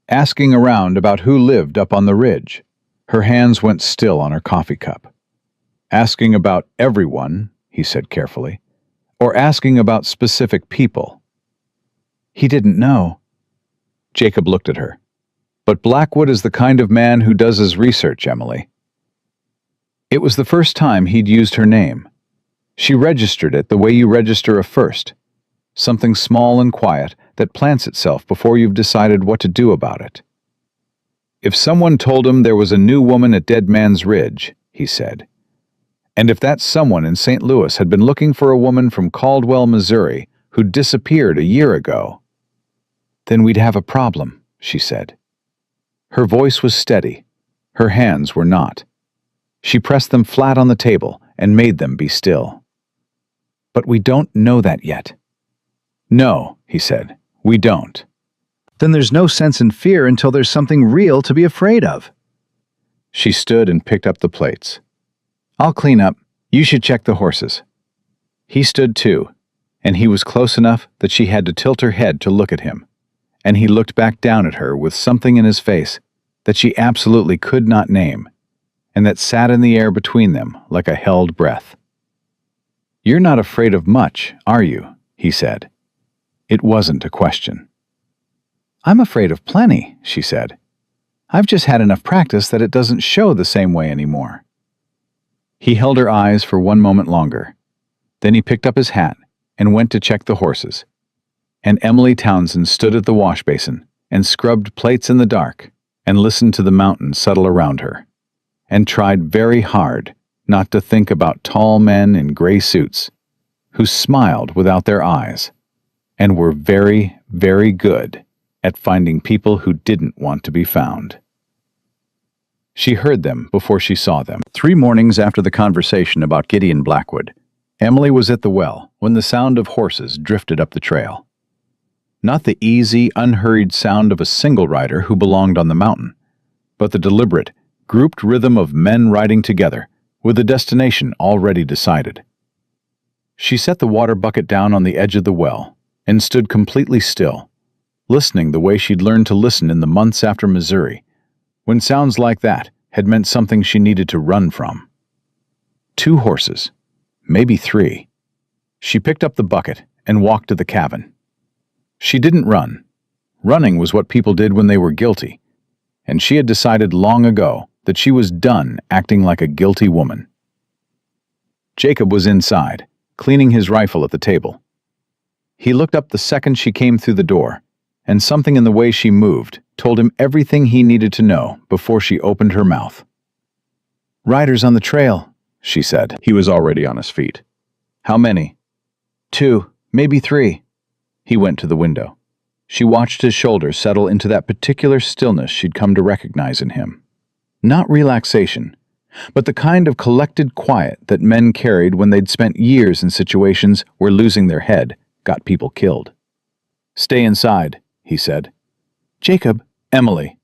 asking around about who lived up on the ridge. Her hands went still on her coffee cup. Asking about everyone, he said carefully, or asking about specific people. He didn't know. Jacob looked at her. But Blackwood is the kind of man who does his research, Emily. It was the first time he'd used her name. She registered it the way you register a first, something small and quiet that plants itself before you've decided what to do about it. If someone told him there was a new woman at Dead Man's Ridge, he said, and if that someone in St. Louis had been looking for a woman from Caldwell, Missouri, who disappeared a year ago, then we'd have a problem, she said. Her voice was steady. Her hands were not. She pressed them flat on the table and made them be still. But we don't know that yet. No, he said, we don't. Then there's no sense in fear until there's something real to be afraid of. She stood and picked up the plates. I'll clean up. You should check the horses. He stood too, and he was close enough that she had to tilt her head to look at him, and he looked back down at her with something in his face that she absolutely could not name, and that sat in the air between them like a held breath. You're not afraid of much, are you? He said. It wasn't a question. I'm afraid of plenty, she said. I've just had enough practice that it doesn't show the same way anymore. He held her eyes for one moment longer. Then he picked up his hat and went to check the horses. And Emily Townsend stood at the wash basin and scrubbed plates in the dark and listened to the mountains settle around her, and tried very hard not to think about tall men in gray suits who smiled without their eyes and were very, very good at finding people who didn't want to be found. She heard them before she saw them. 3 mornings after the conversation about Gideon Blackwood, Emily was at the well when the sound of horses drifted up the trail. Not the easy, unhurried sound of a single rider who belonged on the mountain, but the deliberate, grouped rhythm of men riding together with a destination already decided. She set the water bucket down on the edge of the well and stood completely still, listening the way she'd learned to listen in the months after Missouri, when sounds like that had meant something she needed to run from. 2 horses, maybe 3. She picked up the bucket and walked to the cabin. She didn't run. Running was what people did when they were guilty, and she had decided long ago that she was done acting like a guilty woman. Jacob was inside, cleaning his rifle at the table. He looked up the second she came through the door, and something in the way she moved told him everything he needed to know before she opened her mouth. "Riders on the trail," she said. He was already on his feet. "How many?" "2, maybe 3. He went to the window. She watched his shoulders settle into that particular stillness she'd come to recognize in him. Not relaxation, but the kind of collected quiet that men carried when they'd spent years in situations where losing their head got people killed. "Stay inside," he said. "Jacob." "Emily."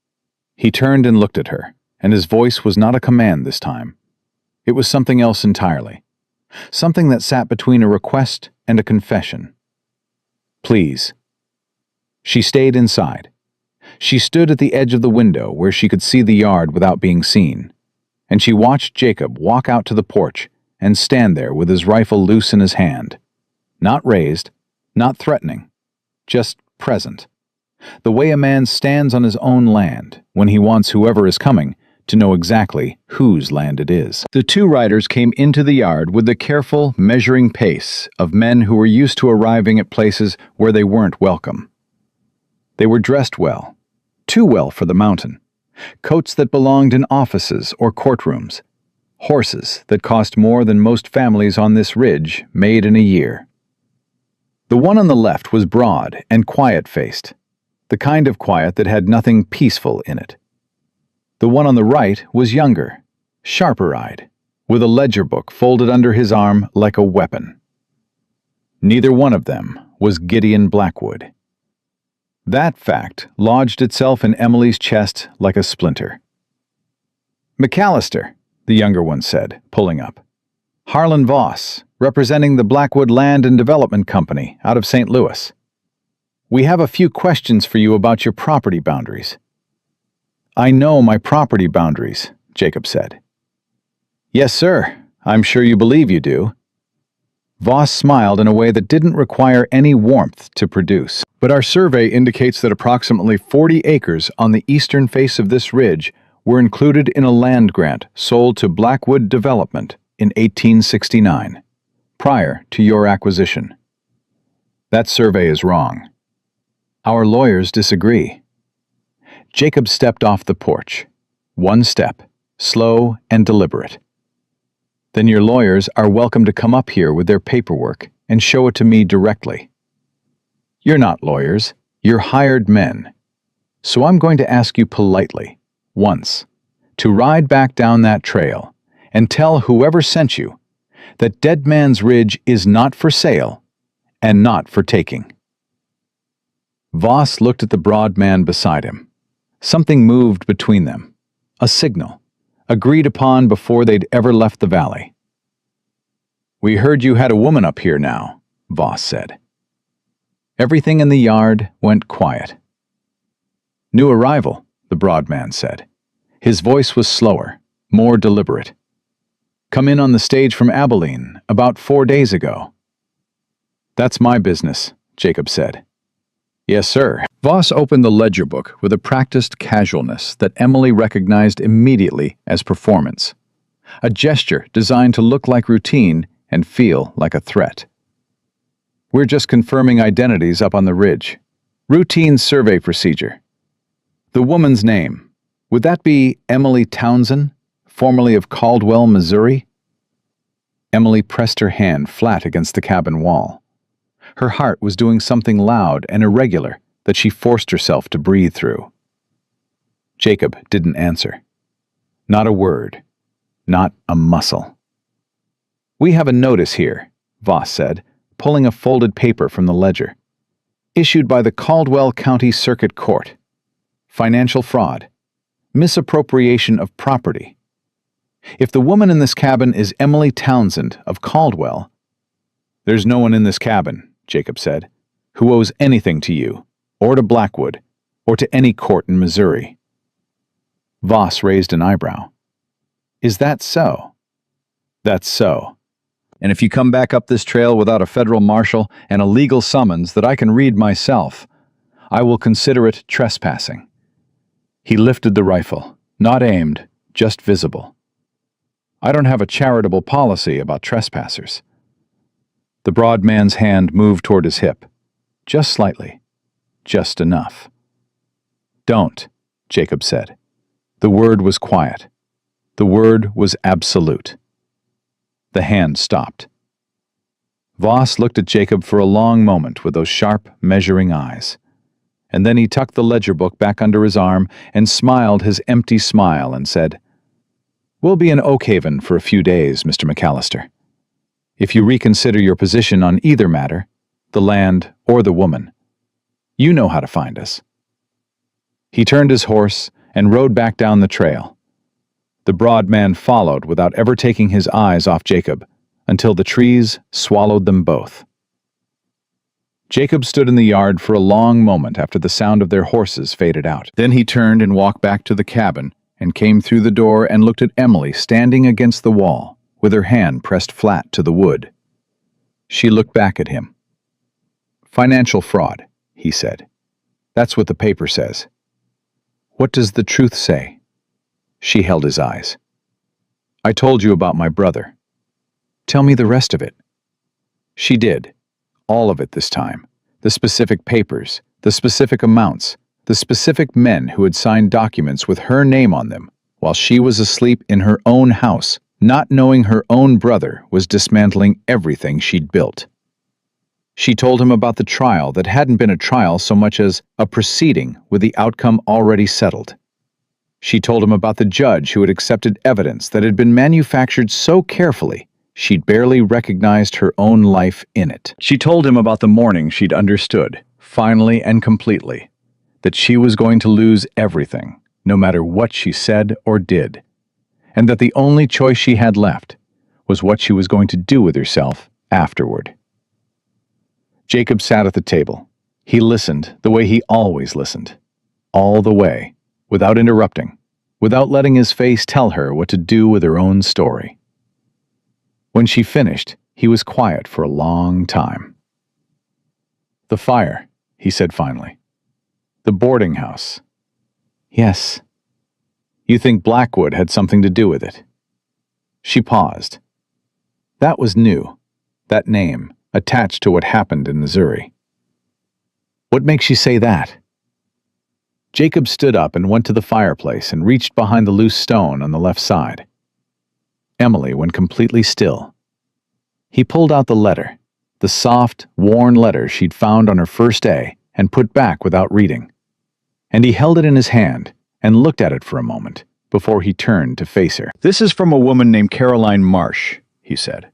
He turned and looked at her, and his voice was not a command this time. It was something else entirely. Something that sat between a request and a confession. "Please." She stayed inside. She stood at the edge of the window where she could see the yard without being seen, and she watched Jacob walk out to the porch and stand there with his rifle loose in his hand. Not raised, not threatening, just present. The way a man stands on his own land when he wants whoever is coming to know exactly whose land it is. The two riders came into the yard with the careful, measuring pace of men who were used to arriving at places where they weren't welcome. They were dressed well, too well for the mountain. Coats that belonged in offices or courtrooms. Horses that cost more than most families on this ridge made in a year. The one on the left was broad and quiet-faced, the kind of quiet that had nothing peaceful in it. The one on the right was younger, sharper-eyed, with a ledger book folded under his arm like a weapon. Neither one of them was Gideon Blackwood. That fact lodged itself in Emily's chest like a splinter. "McAllister," the younger one said, pulling up. "Harlan Voss, representing the Blackwood Land and Development Company out of St. Louis. We have a few questions for you about your property boundaries." "I know my property boundaries," Jacob said. "Yes, sir. I'm sure you believe you do." Voss smiled in a way that didn't require any warmth to produce. "But our survey indicates that approximately 40 acres on the eastern face of this ridge were included in a land grant sold to Blackwood Development in 1869, prior to your acquisition. That survey is wrong. Our lawyers disagree." Jacob stepped off the porch. One step, slow and deliberate. "Then your lawyers are welcome to come up here with their paperwork and show it to me directly." "You're not lawyers, you're hired men. So I'm going to ask you politely, once, to ride back down that trail and tell whoever sent you that Dead Man's Ridge is not for sale and not for taking." Voss looked at the broad man beside him. Something moved between them. A signal, agreed upon before they'd ever left the valley. "We heard you had a woman up here now," Voss said. Everything in the yard went quiet. "New arrival," the broad man said. His voice was slower, more deliberate. "Come in on the stage from Abilene about 4 days ago." "That's my business," Jacob said. "Yes, sir." Voss opened the ledger book with a practiced casualness that Emily recognized immediately as performance. A gesture designed to look like routine and feel like a threat. "We're just confirming identities up on the ridge. Routine survey procedure. The woman's name, would that be Emily Townsend, formerly of Caldwell, Missouri?" Emily pressed her hand flat against the cabin wall. Her heart was doing something loud and irregular that she forced herself to breathe through. Jacob didn't answer. Not a word. Not a muscle. "We have a notice here," Voss said, pulling a folded paper from the ledger. "Issued by the Caldwell County Circuit Court. Financial fraud. Misappropriation of property. If the woman in this cabin is Emily Townsend of Caldwell—" "There's no one in this cabin," Jacob said, "who owes anything to you, or to Blackwood, or to any court in Missouri." Voss raised an eyebrow. "Is that so?" "That's so. And if you come back up this trail without a federal marshal and a legal summons that I can read myself, I will consider it trespassing." He lifted the rifle, not aimed, just visible. "I don't have a charitable policy about trespassers." The broad man's hand moved toward his hip. Just slightly. Just enough. "Don't," Jacob said. The word was quiet. The word was absolute. The hand stopped. Voss looked at Jacob for a long moment with those sharp, measuring eyes. and then he tucked the ledger book back under his arm and smiled his empty smile and said, "We'll be in Oakhaven for a few days, Mr. McAllister. If you reconsider your position on either matter, the land or the woman, you know how to find us." He turned his horse and rode back down the trail. The broad man followed without ever taking his eyes off Jacob until the trees swallowed them both. Jacob stood in the yard for a long moment after the sound of their horses faded out. Then he turned and walked back to the cabin and came through the door and looked at Emily standing against the wall with her hand pressed flat to the wood. She looked back at him. "Financial fraud," he said. "That's what the paper says." "What does the truth say?" She held his eyes. "I told you about my brother. Tell me the rest of it." She did. All of it this time. The specific papers, the specific amounts, the specific men who had signed documents with her name on them while she was asleep in her own house, not knowing her own brother was dismantling everything she'd built. She told him about the trial that hadn't been a trial so much as a proceeding with the outcome already settled. She told him about the judge who had accepted evidence that had been manufactured so carefully she'd barely recognized her own life in it. She told him about the morning she'd understood, finally and completely, that she was going to lose everything, no matter what she said or did, and that the only choice she had left was what she was going to do with herself afterward. Jacob sat at the table. He listened the way he always listened, all the way, without interrupting, without letting his face tell her what to do with her own story. When she finished, he was quiet for a long time. "The fire," he said finally. "The boarding house." "Yes." "You think Blackwood had something to do with it?" She paused. That was new, that name, attached to what happened in Missouri. "What makes you say that?" Jacob stood up and went to the fireplace and reached behind the loose stone on the left side. Emily went completely still. He pulled out the letter, the soft, worn letter she'd found on her first day and put back without reading. And he held it in his hand and looked at it for a moment before he turned to face her. "This is from a woman named Caroline Marsh," he said.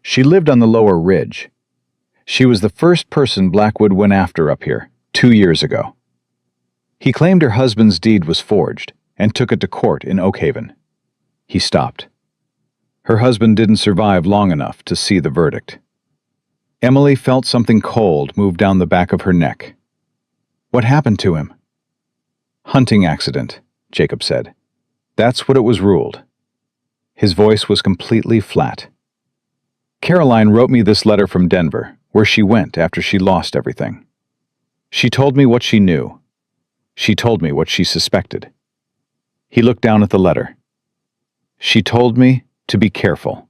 "She lived on the lower ridge. She was the first person Blackwood went after up here 2 years ago. He claimed her husband's deed was forged and took it to court in Oakhaven." He stopped. Her husband didn't survive long enough to see the verdict. Emily felt something cold move down the back of her neck. "What happened to him?" "Hunting accident," Jacob said. "That's what it was ruled." His voice was completely flat. "Caroline wrote me this letter from Denver, where she went after she lost everything. She told me what she knew. She told me what she suspected." He looked down at the letter. "She told me to be careful."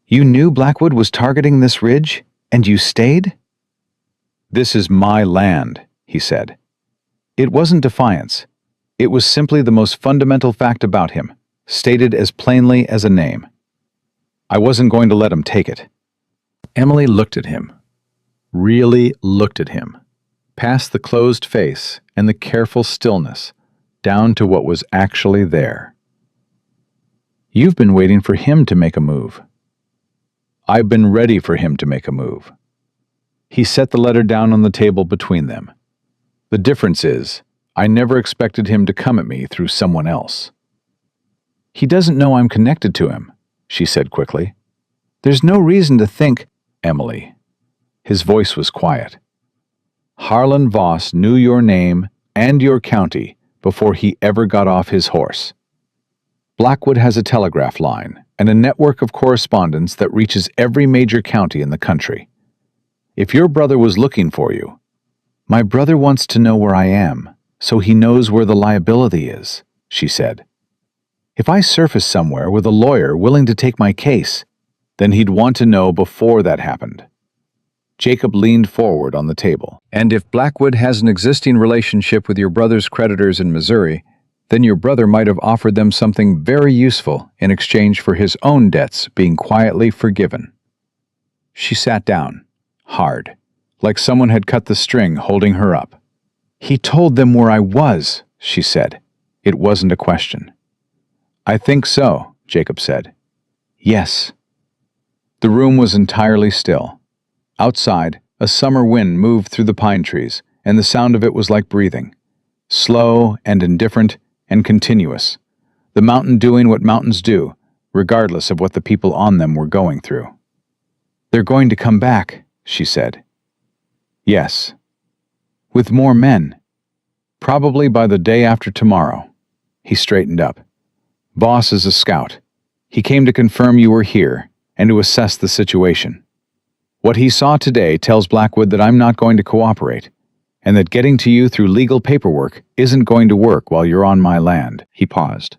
"You knew Blackwood was targeting this ridge, and you stayed?" "This is my land," he said. It wasn't defiance. It was simply the most fundamental fact about him, stated as plainly as a name. I wasn't going to let him take it. Emily looked at him, really looked at him, past the closed face and the careful stillness, down to what was actually there. "You've been waiting for him to make a move." "I've been ready for him to make a move." He set the letter down on the table between them. "The difference is, I never expected him to come at me through someone else." "He doesn't know I'm connected to him," she said quickly. "There's no reason to think—" "Emily." His voice was quiet. "Harlan Voss knew your name and your county before he ever got off his horse. Blackwood has a telegraph line and a network of correspondence that reaches every major county in the country. If your brother was looking for you—" "My brother wants to know where I am, so he knows where the liability is," she said. "If I surface somewhere with a lawyer willing to take my case, then he'd want to know before that happened." Jacob leaned forward on the table. "And if Blackwood has an existing relationship with your brother's creditors in Missouri, then your brother might have offered them something very useful in exchange for his own debts being quietly forgiven." She sat down, hard, like someone had cut the string holding her up. "He told them where I was," she said. It wasn't a question. "I think so," Jacob said. "Yes." The room was entirely still. Outside, a summer wind moved through the pine trees, and the sound of it was like breathing. Slow and indifferent and continuous. The mountain doing what mountains do, regardless of what the people on them were going through. "They're going to come back," she said. "Yes. With more men. Probably by the day after tomorrow." He straightened up. "Boss is a scout. He came to confirm you were here and to assess the situation. What he saw today tells Blackwood that I'm not going to cooperate, and that getting to you through legal paperwork isn't going to work while you're on my land." He paused.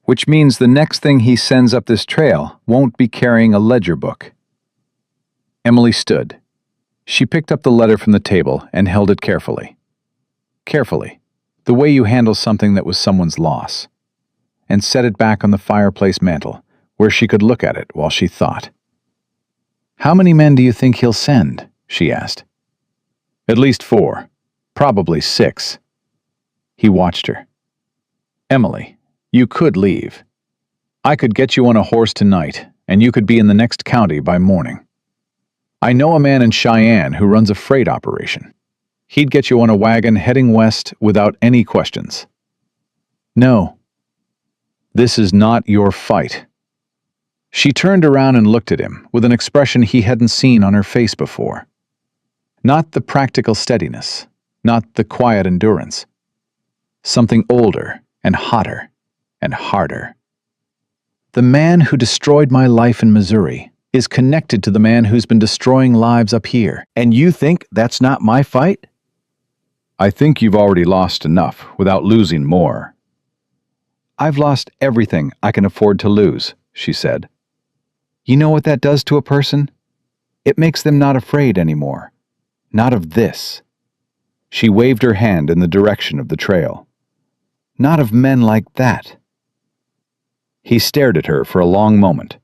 "Which means the next thing he sends up this trail won't be carrying a ledger book." Emily stood. She picked up the letter from the table and held it carefully. Carefully, the way you handle something that was someone's loss, and set it back on the fireplace mantel, where she could look at it while she thought. "How many men do you think he'll send?" she asked. "At least 4, probably 6. He watched her. "Emily, you could leave. I could get you on a horse tonight, and you could be in the next county by morning. I know a man in Cheyenne who runs a freight operation. He'd get you on a wagon heading west without any questions." "No. This is not your fight." She turned around and looked at him with an expression he hadn't seen on her face before. Not the practical steadiness, not the quiet endurance. Something older and hotter and harder. "The man who destroyed my life in Missouri is connected to the man who's been destroying lives up here, and you think that's not my fight?" "I think you've already lost enough without losing more." "I've lost everything I can afford to lose," she said. "You know what that does to a person? It makes them not afraid anymore. Not of this." She waved her hand in the direction of the trail. "Not of men like that." He stared at her for a long moment.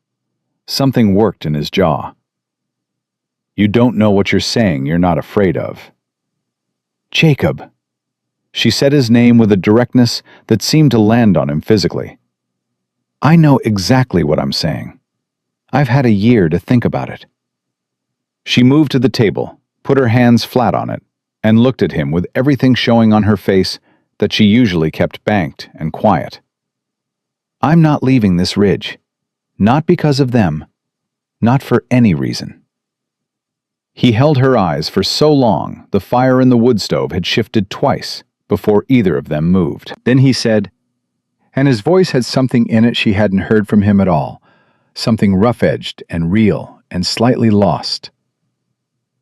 Something worked in his jaw. "You don't know what you're saying you're not afraid of." "Jacob." She said his name with a directness that seemed to land on him physically. "I know exactly what I'm saying. I've had a year to think about it." She moved to the table, put her hands flat on it, and looked at him with everything showing on her face that she usually kept banked and quiet. "I'm not leaving this ridge. Not because of them. Not for any reason." He held her eyes for so long the fire in the wood stove had shifted twice before either of them moved. Then he said, and his voice had something in it she hadn't heard from him at all, something rough-edged and real and slightly lost.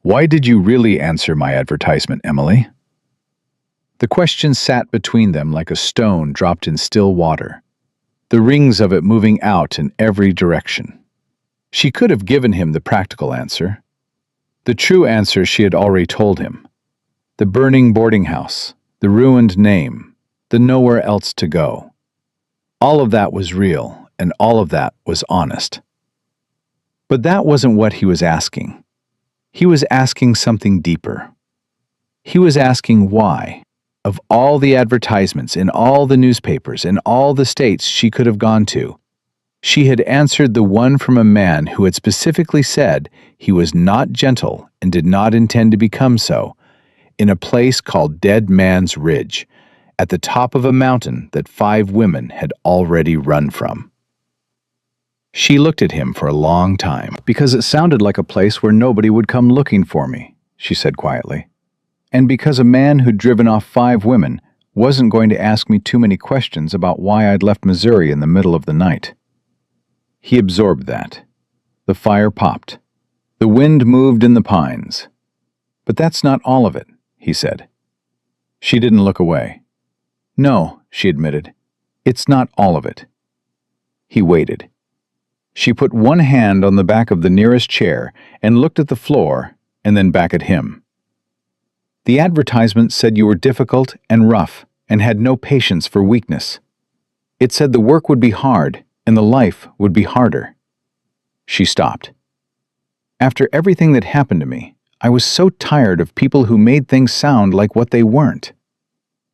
"Why did you really answer my advertisement, Emily?" The question sat between them like a stone dropped in still water, the rings of it moving out in every direction. She could have given him the practical answer, the true answer she had already told him. The burning boarding house, the ruined name, the nowhere else to go. All of that was real, and all of that was honest. But that wasn't what he was asking. He was asking something deeper. He was asking why, of all the advertisements in all the newspapers in all the states she could have gone to, she had answered the one from a man who had specifically said he was not gentle and did not intend to become so, in a place called Dead Man's Ridge, at the top of a mountain that 5 women had already run from. She looked at him for a long time. "Because it sounded like a place where nobody would come looking for me," she said quietly. "And because a man who'd driven off 5 women wasn't going to ask me too many questions about why I'd left Missouri in the middle of the night." He absorbed that. The fire popped. The wind moved in the pines. "But that's not all of it," he said. She didn't look away. "No," she admitted. "It's not all of it." He waited. She put one hand on the back of the nearest chair and looked at the floor and then back at him. "The advertisement said you were difficult and rough and had no patience for weakness. It said the work would be hard and the life would be harder." She stopped. "After everything that happened to me, I was so tired of people who made things sound like what they weren't.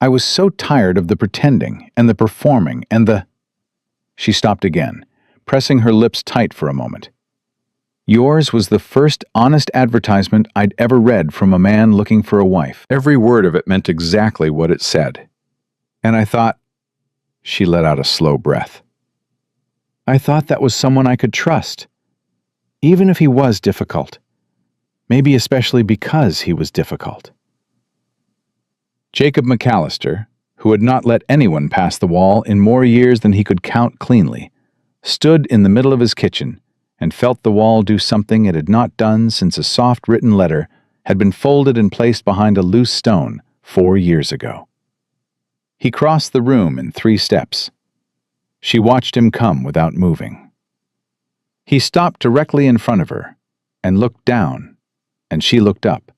I was so tired of the pretending and the performing and the— She stopped again, pressing her lips tight for a moment. Yours was the first honest advertisement I'd ever read from a man looking for a wife. Every word of it meant exactly what it said. And I thought— She let out a slow breath. I thought that was someone I could trust, even if he was difficult. Maybe especially because he was difficult. Jacob McAllister, who had not let anyone pass the wall in more years than he could count cleanly, stood in the middle of his kitchen and felt the wall do something it had not done since a soft written letter had been folded and placed behind a loose stone 4 years ago. He crossed the room in 3 steps. She watched him come without moving. He stopped directly in front of her and looked down, and she looked up,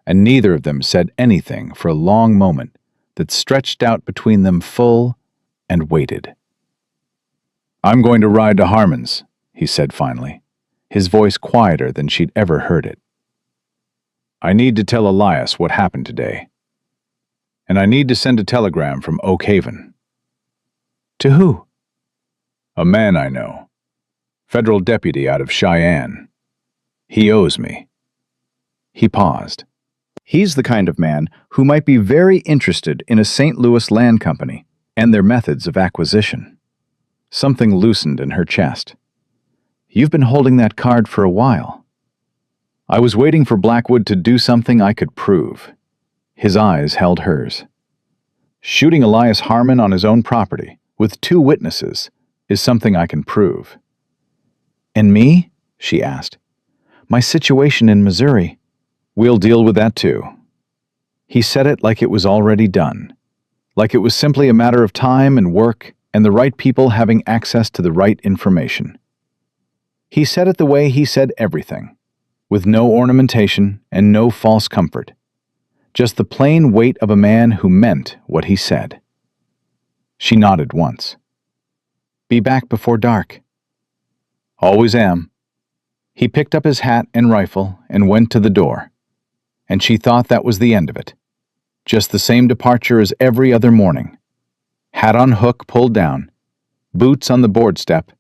and neither of them said anything for a long moment that stretched out between them full and waited. I'm going to ride to Harmon's, he said finally, his voice quieter than she'd ever heard it. I need to tell Elias what happened today. And I need to send a telegram from Oak Haven. To who? A man I know. Federal deputy out of Cheyenne. He owes me. He paused. He's the kind of man who might be very interested in a St. Louis land company and their methods of acquisition. Something loosened in her chest. You've been holding that card for a while. I was waiting for Blackwood to do something I could prove. His eyes held hers. Shooting Elias Harmon on his own property, with 2 witnesses, is something I can prove. And me? She asked. My situation in Missouri. We'll deal with that too. He said it like it was already done, like it was simply a matter of time and work and the right people having access to the right information. He said it the way he said everything, with no ornamentation and no false comfort, just the plain weight of a man who meant what he said. She nodded once. Be back before dark. Always am. He picked up his hat and rifle and went to the door, and she thought that was the end of it. Just the same departure as every other morning. Hat on hook pulled down, boots on the board step,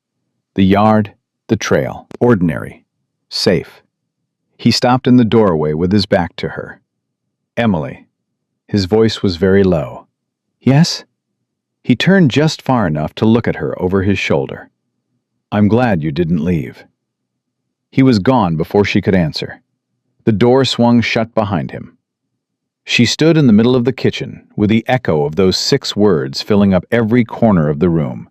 the yard, the trail. Ordinary. Safe. He stopped in the doorway with his back to her. Emily. His voice was very low. Yes? He turned just far enough to look at her over his shoulder. I'm glad you didn't leave. He was gone before she could answer. The door swung shut behind him. She stood in the middle of the kitchen with the echo of those 6 words filling up every corner of the room,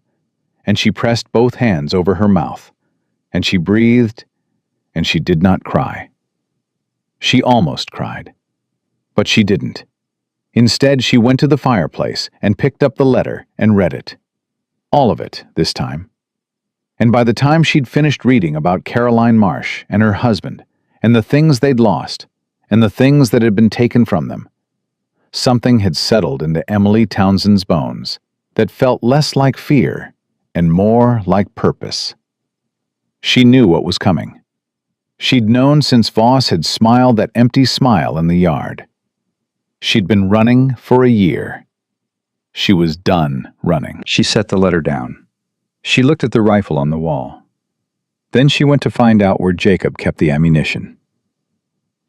and she pressed both hands over her mouth, and she breathed, and she did not cry. She almost cried, but she didn't. Instead, she went to the fireplace and picked up the letter and read it. All of it, this time. And by the time she'd finished reading about Caroline Marsh and her husband, and the things they'd lost, and the things that had been taken from them, something had settled into Emily Townsend's bones that felt less like fear and more like purpose. She knew what was coming. She'd known since Voss had smiled that empty smile in the yard. She'd been running for a year. She was done running. She set the letter down. She looked at the rifle on the wall. Then she went to find out where Jacob kept the ammunition.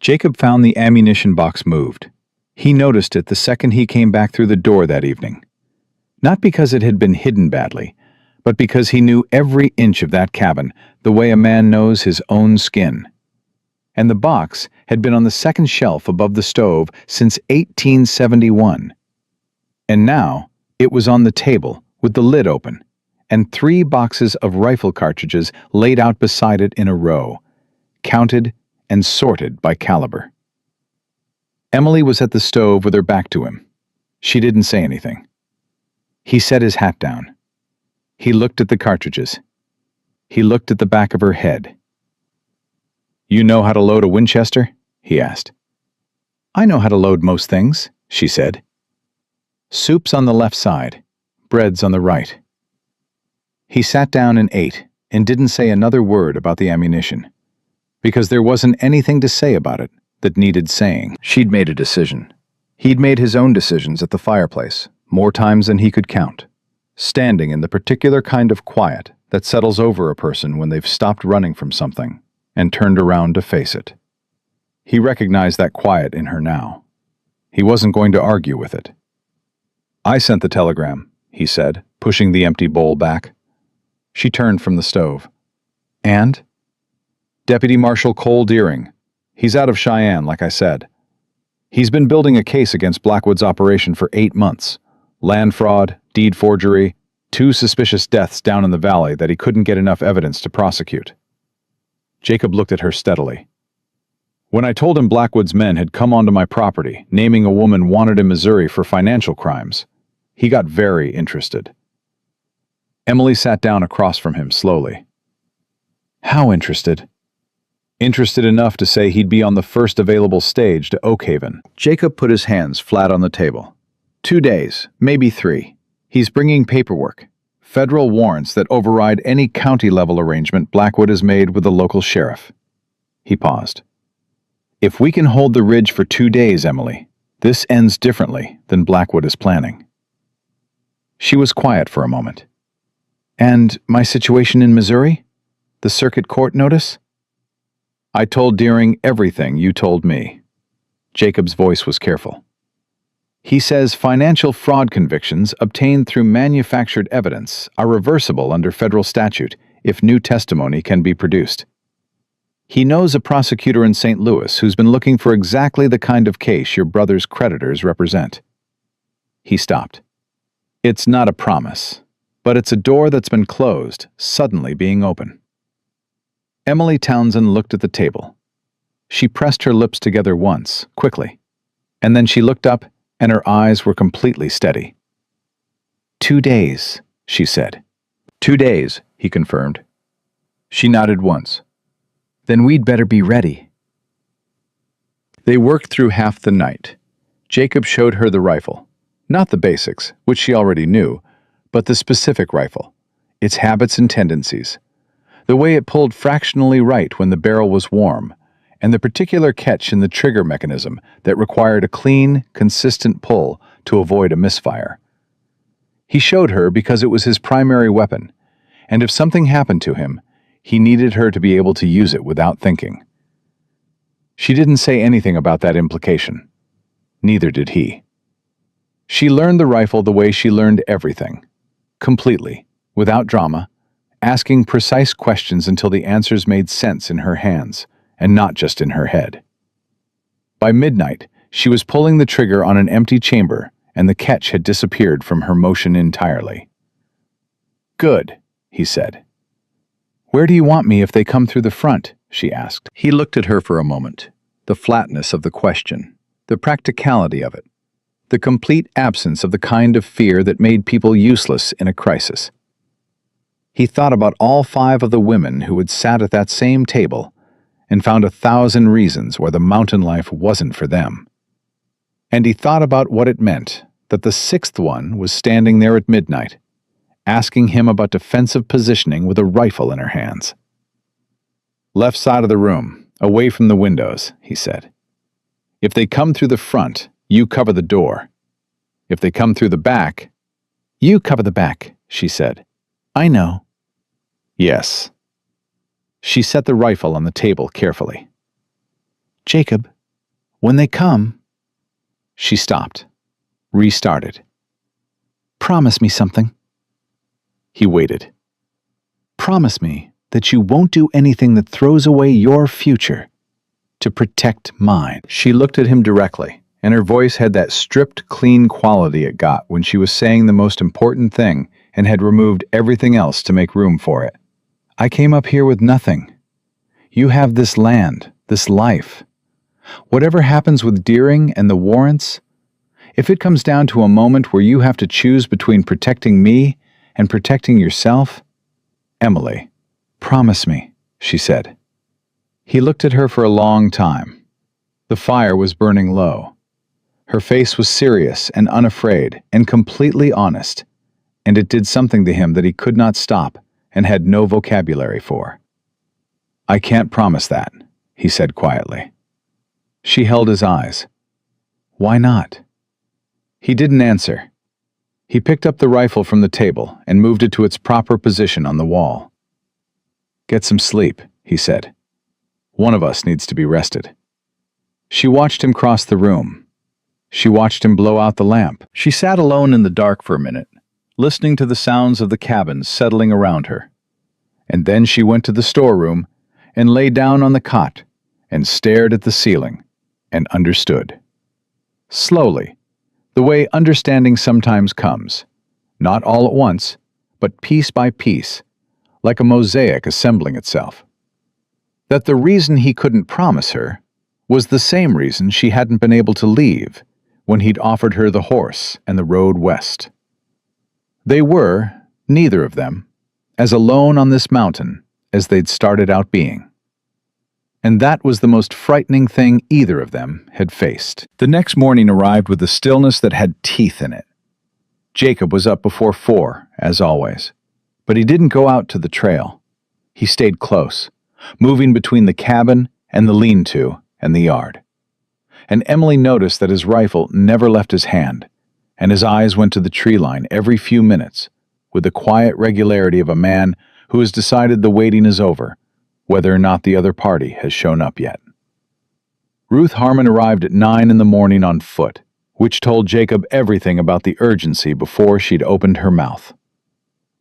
Jacob found the ammunition box moved. He noticed it the second he came back through the door that evening. Not because it had been hidden badly, but because he knew every inch of that cabin the way a man knows his own skin. And the box had been on the second shelf above the stove since 1871. And now it was on the table with the lid open, and 3 boxes of rifle cartridges laid out beside it in a row, counted and sorted by caliber. Emily was at the stove with her back to him. She didn't say anything. He set his hat down. He looked at the cartridges. He looked at the back of her head. You know how to load a Winchester? He asked. I know how to load most things, she said. Soup's on the left side, bread's on the right. He sat down and ate and didn't say another word about the ammunition, because there wasn't anything to say about it that needed saying. She'd made a decision. He'd made his own decisions at the fireplace, more times than he could count, standing in the particular kind of quiet that settles over a person when they've stopped running from something and turned around to face it. He recognized that quiet in her now. He wasn't going to argue with it. "I sent the telegram," he said, pushing the empty bowl back. She turned from the stove. "And?" "Deputy Marshal Cole Deering. He's out of Cheyenne, like I said. He's been building a case against Blackwood's operation for 8 months. Land fraud, deed forgery, 2 suspicious deaths down in the valley that he couldn't get enough evidence to prosecute." Jacob looked at her steadily. "When I told him Blackwood's men had come onto my property, naming a woman wanted in Missouri for financial crimes, he got very interested." Emily sat down across from him slowly. "How interested?" "Interested enough to say he'd be on the first available stage to Oakhaven." Jacob put his hands flat on the table. 2 days, maybe 3. He's bringing paperwork, federal warrants that override any county-level arrangement Blackwood has made with the local sheriff. He paused. "If we can hold the ridge for 2 days, Emily, this ends differently than Blackwood is planning." She was quiet for a moment. "And my situation in Missouri? The circuit court notice?" "I told Deering everything you told me." Jacob's voice was careful. "He says financial fraud convictions obtained through manufactured evidence are reversible under federal statute if new testimony can be produced. He knows a prosecutor in St. Louis who's been looking for exactly the kind of case your brother's creditors represent." He stopped. "It's not a promise, but it's a door that's been closed, suddenly being open." Emily Townsend looked at the table. She pressed her lips together once, quickly, and then she looked up, and her eyes were completely steady. 2 days, she said. 2 days, he confirmed. She nodded once. "Then we'd better be ready." They worked through half the night. Jacob showed her the rifle. Not the basics, which she already knew, but the specific rifle, its habits and tendencies, the way it pulled fractionally right when the barrel was warm, and the particular catch in the trigger mechanism that required a clean, consistent pull to avoid a misfire. He showed her because it was his primary weapon, and if something happened to him, he needed her to be able to use it without thinking. She didn't say anything about that implication. Neither did he. She learned the rifle the way she learned everything, completely, without drama, asking precise questions until the answers made sense in her hands, and not just in her head. By midnight, she was pulling the trigger on an empty chamber, and the catch had disappeared from her motion entirely. "Good," he said. "Where do you want me if they come through the front?" she asked. He looked at her for a moment, the flatness of the question, the practicality of it, the complete absence of the kind of fear that made people useless in a crisis. He thought about all 5 of the women who had sat at that same table and found 1,000 reasons why the mountain life wasn't for them. And he thought about what it meant that the 6th one was standing there at midnight, asking him about defensive positioning with a rifle in her hands. "Left side of the room, away from the windows," he said. "If they come through the front, you cover the door. If they come through the back—" "You cover the back," she said. "I know." "Yes." She set the rifle on the table carefully. "Jacob, when they come—" She stopped, restarted. "Promise me something." He waited. "Promise me that you won't do anything that throws away your future to protect mine." She looked at him directly, and her voice had that stripped, clean quality it got when she was saying the most important thing and had removed everything else to make room for it. "I came up here with nothing. You have this land, this life. Whatever happens with Deering and the warrants, if it comes down to a moment where you have to choose between protecting me and protecting yourself, Emily, promise me," she said. He looked at her for a long time. The fire was burning low. Her face was serious and unafraid and completely honest, and it did something to him that he could not stop and had no vocabulary for. "I can't promise that," he said quietly. She held his eyes. Why not? He didn't answer. He picked up the rifle from the table and moved it to its proper position on the wall. Get some sleep, he said. One of us needs to be rested. She watched him cross the room. She watched him blow out the lamp. She sat alone in the dark for a minute, listening to the sounds of the cabin settling around her. And then she went to the storeroom and lay down on the cot and stared at the ceiling and understood. Slowly, the way understanding sometimes comes, not all at once, but piece by piece, like a mosaic assembling itself. That the reason he couldn't promise her was the same reason she hadn't been able to leave when he'd offered her the horse and the road west. They were, neither of them, as alone on this mountain as they'd started out being. And that was the most frightening thing either of them had faced. The next morning arrived with a stillness that had teeth in it. Jacob was up before 4, as always, but he didn't go out to the trail. He stayed close, moving between the cabin and the lean-to and the yard. And Emily noticed that his rifle never left his hand, and his eyes went to the tree line every few minutes, with the quiet regularity of a man who has decided the waiting is over, whether or not the other party has shown up yet. Ruth Harmon arrived at 9 in the morning on foot, which told Jacob everything about the urgency before she'd opened her mouth.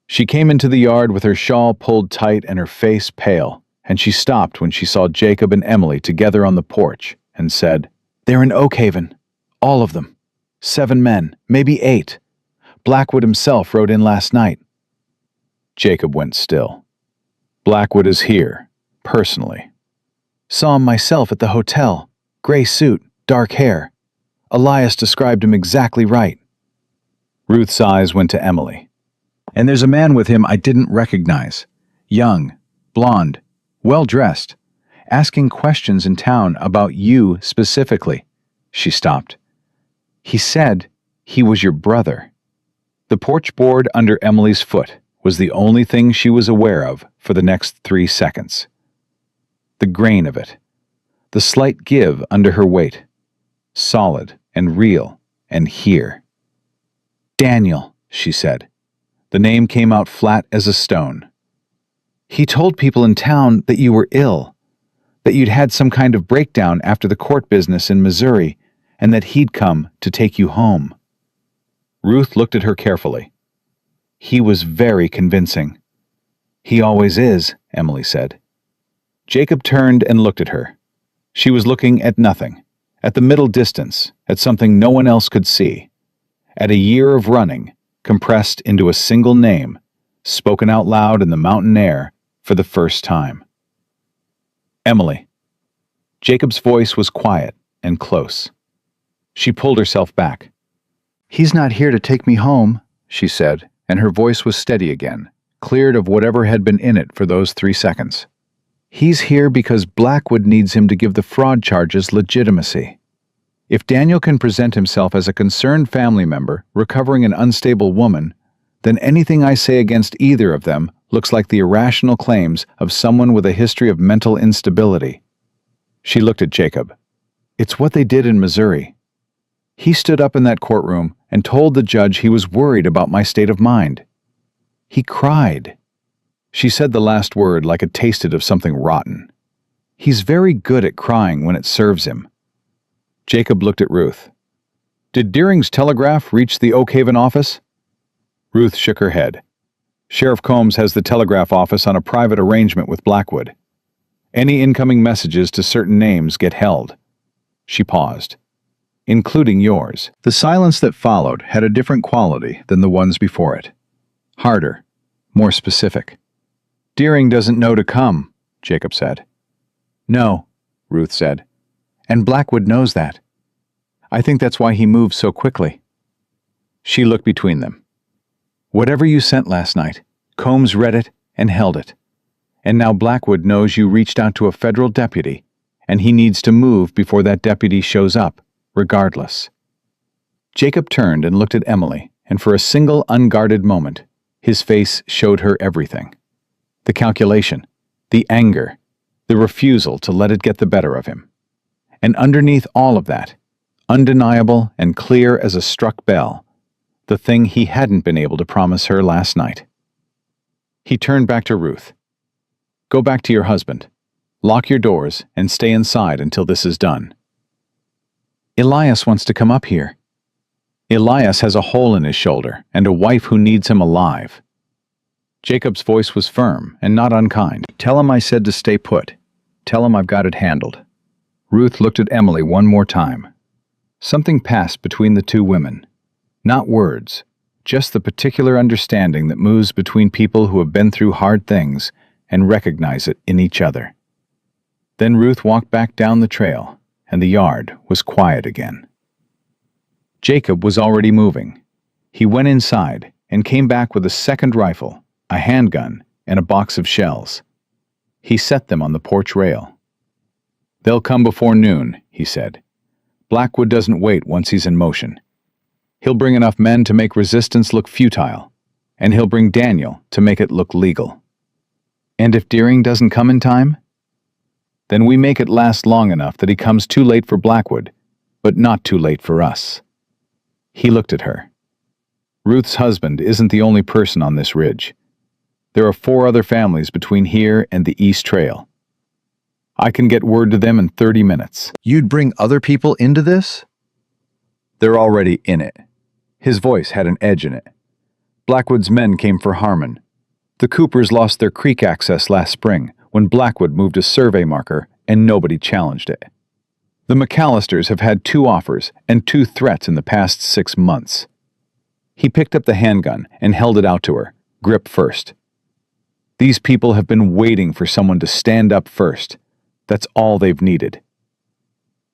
She came into the yard with her shawl pulled tight and her face pale, and she stopped when she saw Jacob and Emily together on the porch and said, "They're in Oakhaven. All of them. 7 men, maybe 8. Blackwood himself rode in last night." Jacob went still. "Blackwood is here. Personally. Saw him myself at the hotel. Gray suit, dark hair. Elias described him exactly right." Ruth's eyes went to Emily. "And there's a man with him I didn't recognize. Young, blonde, well-dressed, asking questions in town about you specifically." She stopped. "He said he was your brother." The porch board under Emily's foot was the only thing she was aware of for the next 3 seconds. The grain of it, the slight give under her weight, solid and real and here. "Daniel," she said. The name came out flat as a stone. "He told people in town that you were ill, that you'd had some kind of breakdown after the court business in Missouri, and that he'd come to take you home." Ruth looked at her carefully. "He was very convincing." "He always is," Emily said. Jacob turned and looked at her. She was looking at nothing, at the middle distance, at something no one else could see, at a year of running, compressed into a single name, spoken out loud in the mountain air for the first time. "Emily." Jacob's voice was quiet and close. She pulled herself back. "He's not here to take me home," she said, and her voice was steady again, cleared of whatever had been in it for those 3 seconds. "He's here because Blackwood needs him to give the fraud charges legitimacy. If Daniel can present himself as a concerned family member recovering an unstable woman, then anything I say against either of them looks like the irrational claims of someone with a history of mental instability." She looked at Jacob. "It's what they did in Missouri. He stood up in that courtroom and told the judge he was worried about my state of mind. He cried." She said the last word like it tasted of something rotten. "He's very good at crying when it serves him." Jacob looked at Ruth. "Did Deering's telegraph reach the Oakhaven office?" Ruth shook her head. "Sheriff Combs has the telegraph office on a private arrangement with Blackwood. Any incoming messages to certain names get held." She paused. "Including yours." The silence that followed had a different quality than the ones before it. Harder, more specific. "Deering doesn't know to come," Jacob said. "No," Ruth said. "And Blackwood knows that. I think that's why he moved so quickly." She looked between them. "Whatever you sent last night, Combs read it and held it. And now Blackwood knows you reached out to a federal deputy, and he needs to move before that deputy shows up, regardless." Jacob turned and looked at Emily, and for a single unguarded moment, his face showed her everything. The calculation, the anger, the refusal to let it get the better of him. And underneath all of that, undeniable and clear as a struck bell, the thing he hadn't been able to promise her last night. He turned back to Ruth. "Go back to your husband. Lock your doors and stay inside until this is done." "Elias wants to come up here." "Elias has a hole in his shoulder and a wife who needs him alive." Jacob's voice was firm and not unkind. "Tell him I said to stay put. Tell him I've got it handled." Ruth looked at Emily one more time. Something passed between the two women. Not words, just the particular understanding that moves between people who have been through hard things and recognize it in each other. Then Ruth walked back down the trail, and the yard was quiet again. Jacob was already moving. He went inside and came back with a second rifle, a handgun, and a box of shells. He set them on the porch rail. "They'll come before noon," he said. "Blackwood doesn't wait once he's in motion. He'll bring enough men to make resistance look futile, and he'll bring Daniel to make it look legal. And if Deering doesn't come in time, then we make it last long enough that he comes too late for Blackwood, but not too late for us." He looked at her. "Ruth's husband isn't the only person on this ridge. There are 4 other families between here and the East Trail. I can get word to them in 30 minutes. "You'd bring other people into this?" "They're already in it." His voice had an edge in it. "Blackwood's men came for Harmon. The Coopers lost their creek access last spring when Blackwood moved a survey marker and nobody challenged it. The McAllisters have had 2 offers and 2 threats in the past 6 months." He picked up the handgun and held it out to her, grip first. "These people have been waiting for someone to stand up first. That's all they've needed."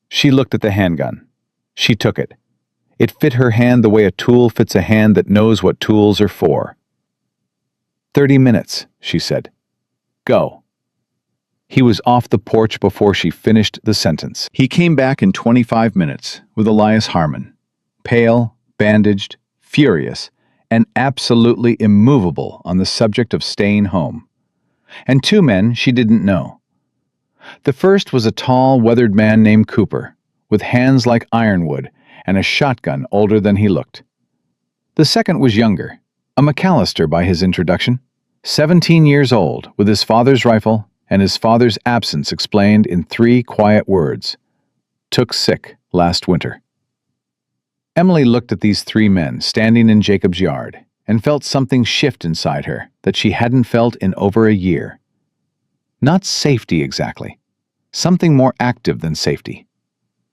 She looked at the handgun. She took it. It fit her hand the way a tool fits a hand that knows what tools are for. 30 minutes, she said. "Go." He was off the porch before she finished the sentence. He came back in 25 minutes with Elias Harmon, pale, bandaged, furious, and absolutely immovable on the subject of staying home. And 2 men she didn't know. The first was a tall, weathered man named Cooper, with hands like ironwood and a shotgun older than he looked. The second was younger, a McAllister by his introduction, 17 years old, with his father's rifle and his father's absence explained in 3 quiet words. "Took sick last winter." Emily looked at these 3 men standing in Jacob's yard and felt something shift inside her that she hadn't felt in over a year. Not safety exactly, something more active than safety.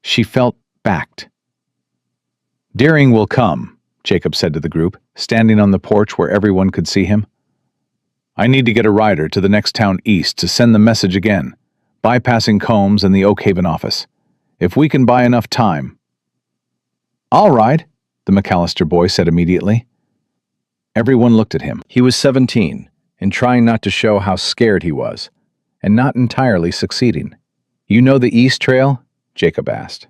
She felt backed. "Deering will come," Jacob said to the group, standing on the porch where everyone could see him. "I need to get a rider to the next town east to send the message again, bypassing Combs and the Oakhaven office. If we can buy enough time." "I'll ride," the McAllister boy said immediately. Everyone looked at him. He was 17, and trying not to show how scared he was, and not entirely succeeding. "You know the East Trail?" Jacob asked.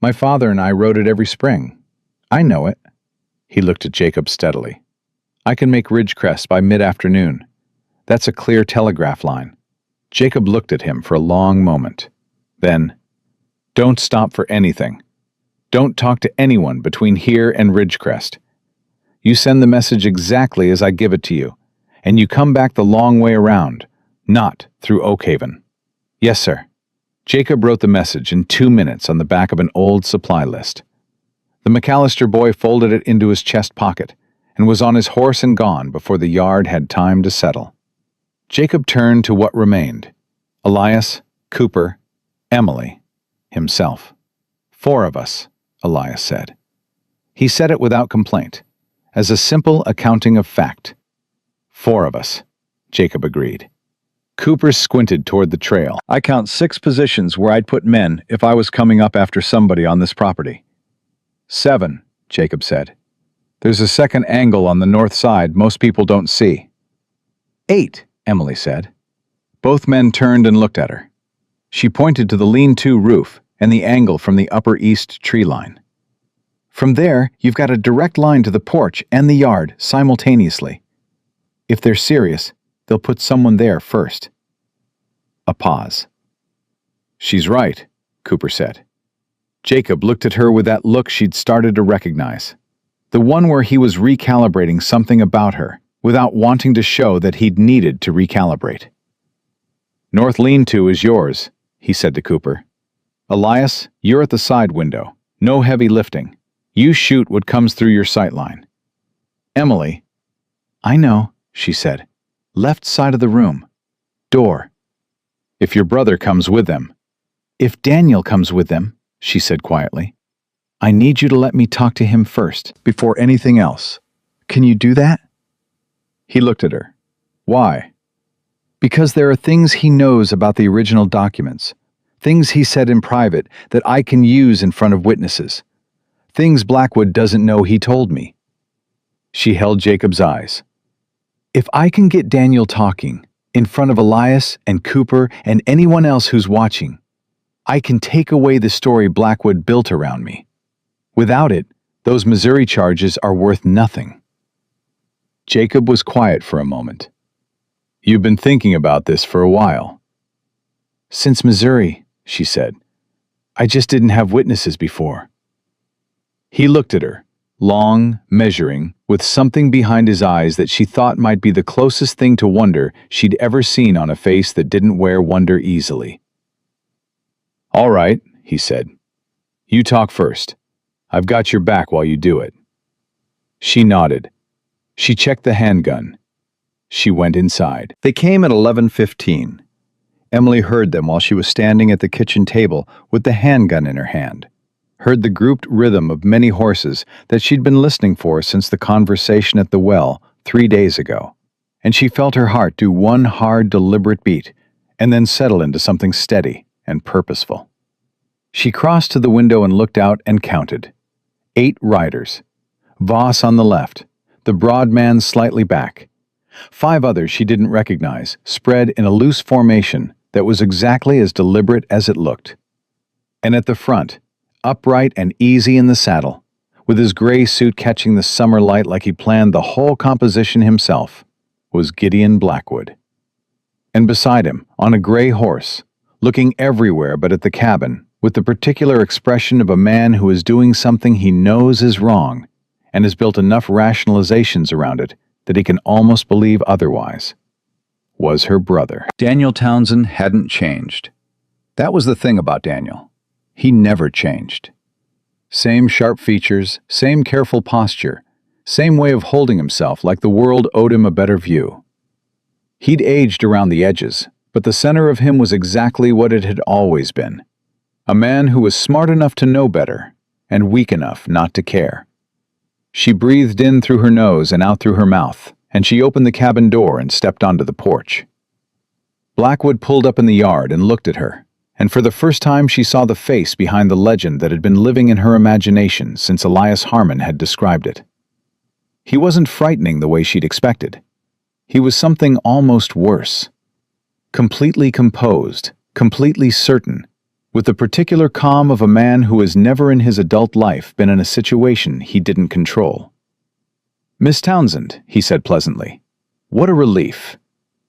"My father and I rode it every spring." "I know it." He looked at Jacob steadily. "I can make Ridgecrest by mid-afternoon. That's a clear telegraph line." Jacob looked at him for a long moment. Then, "Don't stop for anything. Don't talk to anyone between here and Ridgecrest. You send the message exactly as I give it to you, and you come back the long way around, not through Oakhaven." "Yes, sir." Jacob wrote the message in 2 minutes on the back of an old supply list. The McAllister boy folded it into his chest pocket and was on his horse and gone before the yard had time to settle. Jacob turned to what remained: Elias, Cooper, Emily, himself. 4 of us, Elias said. He said it without complaint, as a simple accounting of fact. 4 of us, Jacob agreed. Cooper squinted toward the trail. "I count 6 positions where I'd put men if I was coming up after somebody on this property." 7, Jacob said. "There's a second angle on the north side most people don't see." 8, Emily said. Both men turned and looked at her. She pointed to the lean-to roof and the angle from the upper east tree line. "From there, you've got a direct line to the porch and the yard simultaneously. If they're serious, they'll put someone there first." A pause. "She's right," Cooper said. Jacob looked at her with that look she'd started to recognize. The one where he was recalibrating something about her, without wanting to show that he'd needed to recalibrate. North lean-to is yours, he said to Cooper. Elias, you're at the side window. No heavy lifting. You shoot what comes through your sightline. Emily. I know, she said. Left side of the room. Door. If your brother comes with them. If Daniel comes with them, she said quietly. I need you to let me talk to him first, before anything else. Can you do that? He looked at her. Why? Because there are things he knows about the original documents. Things he said in private that I can use in front of witnesses. Things Blackwood doesn't know he told me. She held Jacob's eyes. If I can get Daniel talking, in front of Elias and Cooper and anyone else who's watching, I can take away the story Blackwood built around me. Without it, those Missouri charges are worth nothing. Jacob was quiet for a moment. You've been thinking about this for a while. Since Missouri, she said. I just didn't have witnesses before. He looked at her, long, measuring, with something behind his eyes that she thought might be the closest thing to wonder she'd ever seen on a face that didn't wear wonder easily. All right, he said. You talk first. I've got your back while you do it. She nodded. She checked the handgun. She went inside. They came at 11:15. Emily heard them while she was standing at the kitchen table with the handgun in her hand. Heard the grouped rhythm of many horses that she'd been listening for since the conversation at the well 3 days ago. And she felt her heart do one hard, deliberate beat, and then settle into something steady and purposeful. She crossed to the window and looked out and counted. 8 riders. Voss on the left, the broad man slightly back. 5 others she didn't recognize, spread in a loose formation that was exactly as deliberate as it looked. And at the front, upright and easy in the saddle, with his gray suit catching the summer light like he planned the whole composition himself, was Gideon Blackwood. And beside him, on a gray horse, looking everywhere but at the cabin, with the particular expression of a man who is doing something he knows is wrong and has built enough rationalizations around it that he can almost believe otherwise, was her brother. Daniel Townsend hadn't changed. That was the thing about Daniel. He never changed. Same sharp features, same careful posture, same way of holding himself like the world owed him a better view. He'd aged around the edges, but the center of him was exactly what it had always been. A man who was smart enough to know better and weak enough not to care. She breathed in through her nose and out through her mouth, and she opened the cabin door and stepped onto the porch. Blackwood pulled up in the yard and looked at her, and for the first time she saw the face behind the legend that had been living in her imagination since Elias Harmon had described it. He wasn't frightening the way she'd expected. He was something almost worse. Completely composed, completely certain, with the particular calm of a man who has never in his adult life been in a situation he didn't control. Miss Townsend, he said pleasantly, what a relief.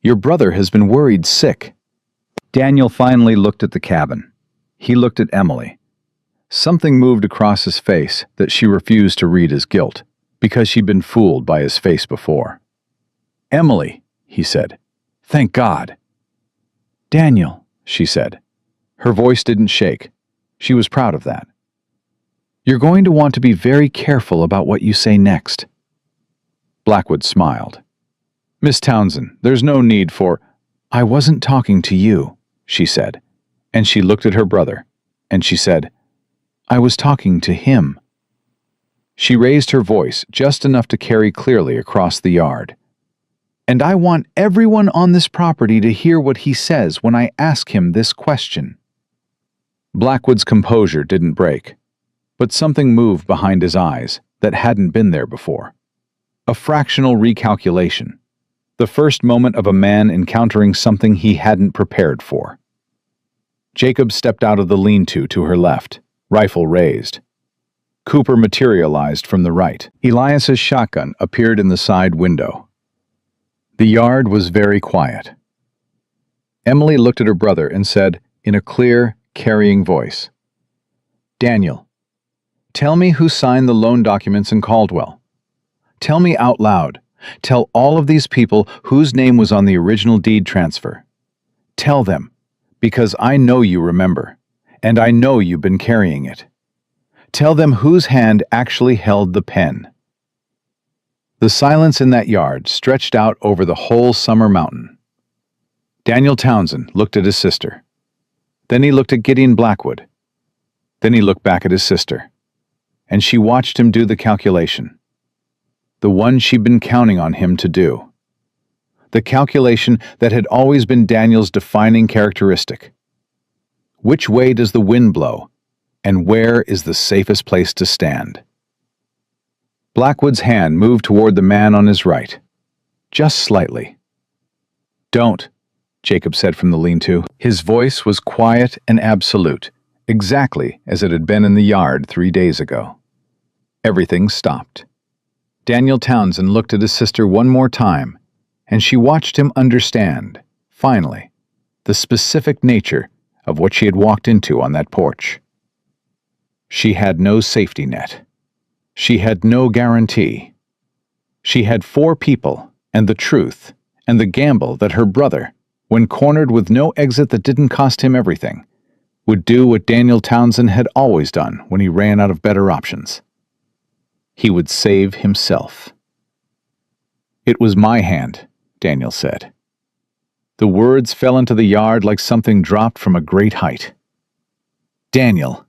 Your brother has been worried sick. Daniel finally looked at the cabin. He looked at Emily. Something moved across his face that she refused to read as guilt, because she'd been fooled by his face before. Emily, he said, thank God. Daniel, she said. Her voice didn't shake. She was proud of that. You're going to want to be very careful about what you say next. Blackwood smiled. Miss Townsend, there's no need for... I wasn't talking to you, she said, and she looked at her brother, and she said, I was talking to him. She raised her voice just enough to carry clearly across the yard. And I want everyone on this property to hear what he says when I ask him this question. Blackwood's composure didn't break, but something moved behind his eyes that hadn't been there before. A fractional recalculation. The first moment of a man encountering something he hadn't prepared for. Jacob stepped out of the lean-to to her left, rifle raised. Cooper materialized from the right. Elias's shotgun appeared in the side window. The yard was very quiet. Emily looked at her brother and said, in a clear, carrying voice. "Daniel, tell me who signed the loan documents in Caldwell. Tell me out loud. Tell all of these people whose name was on the original deed transfer. Tell them, because I know you remember, and I know you've been carrying it. Tell them whose hand actually held the pen." The silence in that yard stretched out over the whole summer mountain. Daniel Townsend looked at his sister. Then he looked at Gideon Blackwood. Then he looked back at his sister. And she watched him do the calculation. The one she'd been counting on him to do. The calculation that had always been Daniel's defining characteristic. Which way does the wind blow, and where is the safest place to stand? Blackwood's hand moved toward the man on his right, just slightly. "Don't," Jacob said from the lean-to. His voice was quiet and absolute, exactly as it had been in the yard 3 days ago. Everything stopped. Daniel Townsend looked at his sister one more time, and she watched him understand, finally, the specific nature of what she had walked into on that porch. She had no safety net. She had no guarantee. She had 4 people, and the truth, and the gamble that her brother, when cornered with no exit that didn't cost him everything, would do what Daniel Townsend had always done when he ran out of better options. He would save himself. "It was my hand," Daniel said. The words fell into the yard like something dropped from a great height. "Daniel."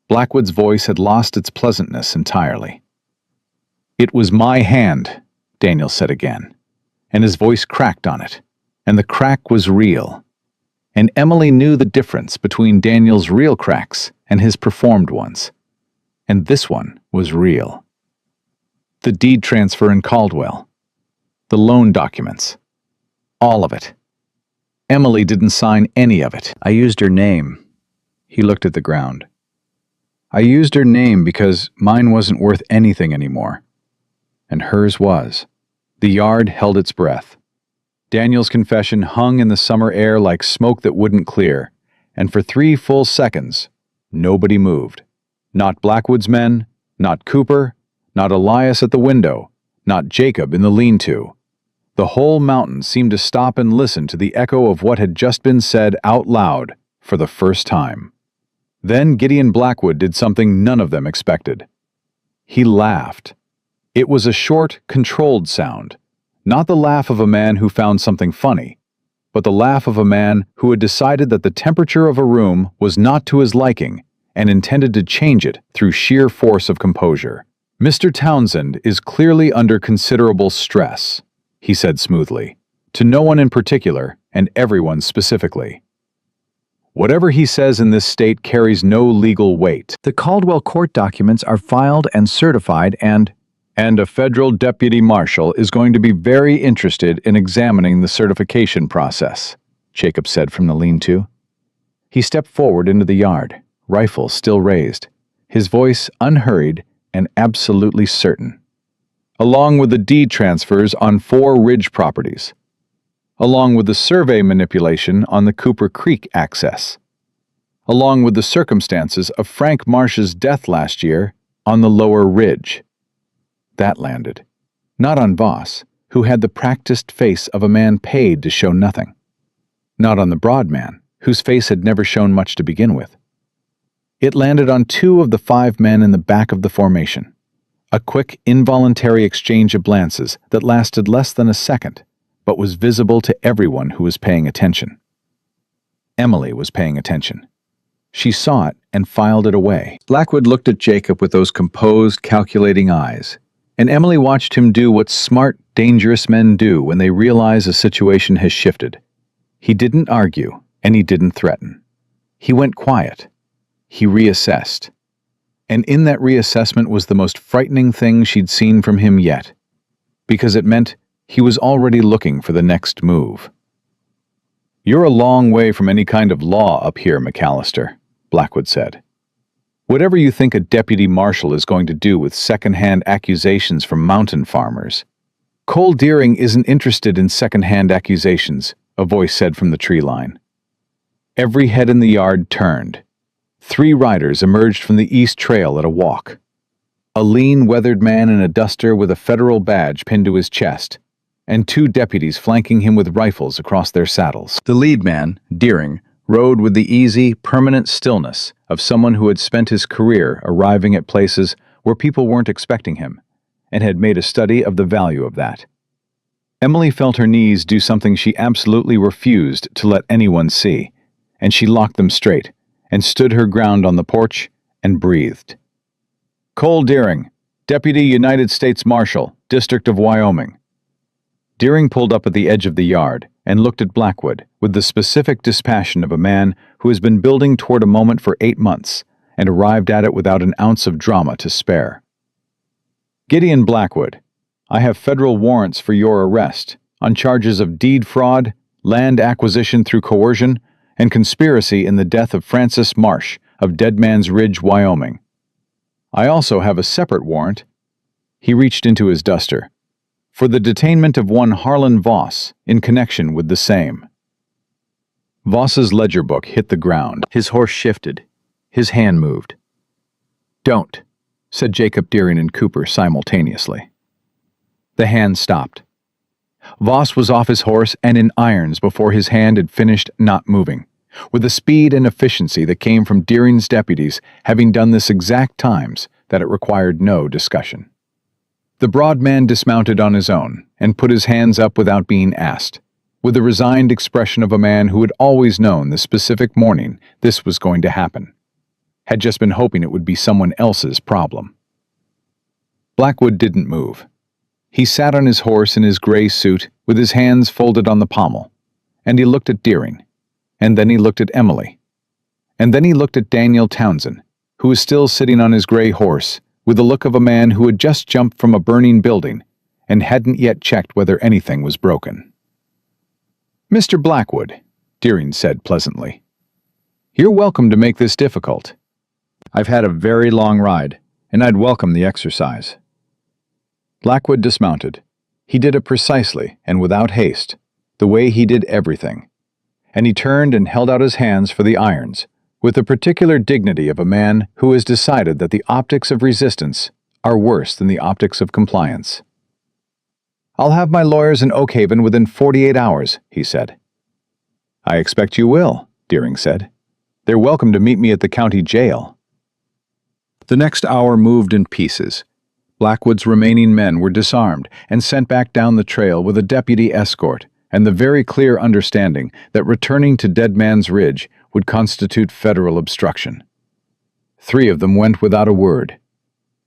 Blackwood's voice had lost its pleasantness entirely. "It was my hand," Daniel said again, and his voice cracked on it, and the crack was real. And Emily knew the difference between Daniel's real cracks and his performed ones. And this one was real. The deed transfer in Caldwell. The loan documents. All of it. Emily didn't sign any of it. "I used her name." He looked at the ground. "I used her name because mine wasn't worth anything anymore. And hers was." The yard held its breath. Daniel's confession hung in the summer air like smoke that wouldn't clear, and for 3 full seconds, nobody moved. Not Blackwood's men, not Cooper, not Elias at the window, not Jacob in the lean-to. The whole mountain seemed to stop and listen to the echo of what had just been said out loud for the first time. Then Gideon Blackwood did something none of them expected. He laughed. It was a short, controlled sound, not the laugh of a man who found something funny, but the laugh of a man who had decided that the temperature of a room was not to his liking and intended to change it through sheer force of composure. "Mr. Townsend is clearly under considerable stress," he said smoothly, to no one in particular and everyone specifically. "Whatever he says in this state carries no legal weight. The Caldwell court documents are filed and certified and a federal deputy marshal is going to be very interested in examining the certification process," Jacob said from the lean-to. He stepped forward into the yard, rifle still raised, his voice unhurried and absolutely certain. "Along with the deed transfers on 4 ridge properties. Along with the survey manipulation on the Cooper Creek access. Along with the circumstances of Frank Marsh's death last year on the lower ridge." That landed. Not on Voss, who had the practiced face of a man paid to show nothing. Not on the broad man, whose face had never shown much to begin with. It landed on 2 of the 5 men in the back of the formation. A quick, involuntary exchange of glances that lasted less than a second, but was visible to everyone who was paying attention. Emily was paying attention. She saw it and filed it away. Blackwood looked at Jacob with those composed, calculating eyes, and Emily watched him do what smart, dangerous men do when they realize a situation has shifted. He didn't argue, and he didn't threaten. He went quiet. He reassessed. And in that reassessment was the most frightening thing she'd seen from him yet, because it meant he was already looking for the next move. "You're a long way from any kind of law up here, McAllister," Blackwood said. "Whatever you think a deputy marshal is going to do with second-hand accusations from mountain farmers." "Cole Deering isn't interested in second-hand accusations," a voice said from the tree line. Every head in the yard turned. 3 riders emerged from the east trail at a walk. A lean, weathered man in a duster with a federal badge pinned to his chest, and 2 deputies flanking him with rifles across their saddles. The lead man, Deering, rode with the easy, permanent stillness of someone who had spent his career arriving at places where people weren't expecting him, and had made a study of the value of that. Emily felt her knees do something she absolutely refused to let anyone see, and she locked them straight, and stood her ground on the porch, and breathed. Cole Deering, Deputy United States Marshal, District of Wyoming. Deering pulled up at the edge of the yard and looked at Blackwood with the specific dispassion of a man who has been building toward a moment for 8 months and arrived at it without an ounce of drama to spare. Gideon Blackwood, I have federal warrants for your arrest on charges of deed fraud, land acquisition through coercion, and conspiracy in the death of Francis Marsh of Dead Man's Ridge, Wyoming. I also have a separate warrant. He reached into his duster. For the detainment of one Harlan Voss in connection with the same. Voss's ledger book hit the ground. His horse shifted. His hand moved. Don't, said Jacob Deering and Cooper simultaneously. The hand stopped. Voss was off his horse and in irons before his hand had finished not moving, with the speed and efficiency that came from Deering's deputies having done this exact times that it required no discussion. The broad man dismounted on his own and put his hands up without being asked, with the resigned expression of a man who had always known the specific morning this was going to happen, had just been hoping it would be someone else's problem. Blackwood didn't move. He sat on his horse in his gray suit with his hands folded on the pommel, and he looked at Deering, and then he looked at Emily, and then he looked at Daniel Townsend, who was still sitting on his gray horse with the look of a man who had just jumped from a burning building and hadn't yet checked whether anything was broken. Mr. Blackwood, Deering said pleasantly, you're welcome to make this difficult. I've had a very long ride, and I'd welcome the exercise. Blackwood dismounted. He did it precisely and without haste, the way he did everything, and he turned and held out his hands for the irons, with the particular dignity of a man who has decided that the optics of resistance are worse than the optics of compliance. I'll have my lawyers in Oakhaven within 48 hours, he said. I expect you will, Deering said. They're welcome to meet me at the county jail. The next hour moved in pieces. Blackwood's remaining men were disarmed and sent back down the trail with a deputy escort and the very clear understanding that returning to Dead Man's Ridge would constitute federal obstruction. 3 of them went without a word.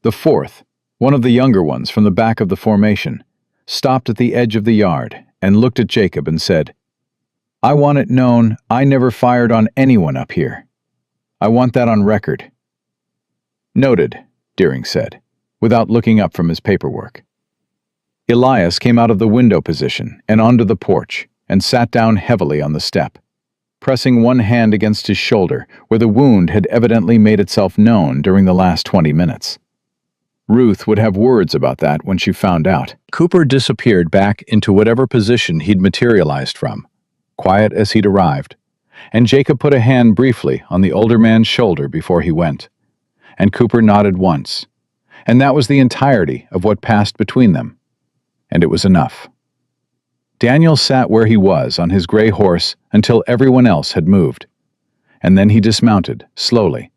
The 4th, one of the younger ones from the back of the formation, stopped at the edge of the yard and looked at Jacob and said, I want it known I never fired on anyone up here. I want that on record. Noted, Deering said, without looking up from his paperwork. Elias came out of the window position and onto the porch and sat down heavily on the step, pressing one hand against his shoulder where the wound had evidently made itself known during the last 20 minutes. Ruth would have words about that when she found out. Cooper disappeared back into whatever position he'd materialized from, quiet as he'd arrived, and Jacob put a hand briefly on the older man's shoulder before he went, and Cooper nodded once, and that was the entirety of what passed between them, and it was enough. Daniel sat where he was on his gray horse until everyone else had moved, and then he dismounted, slowly,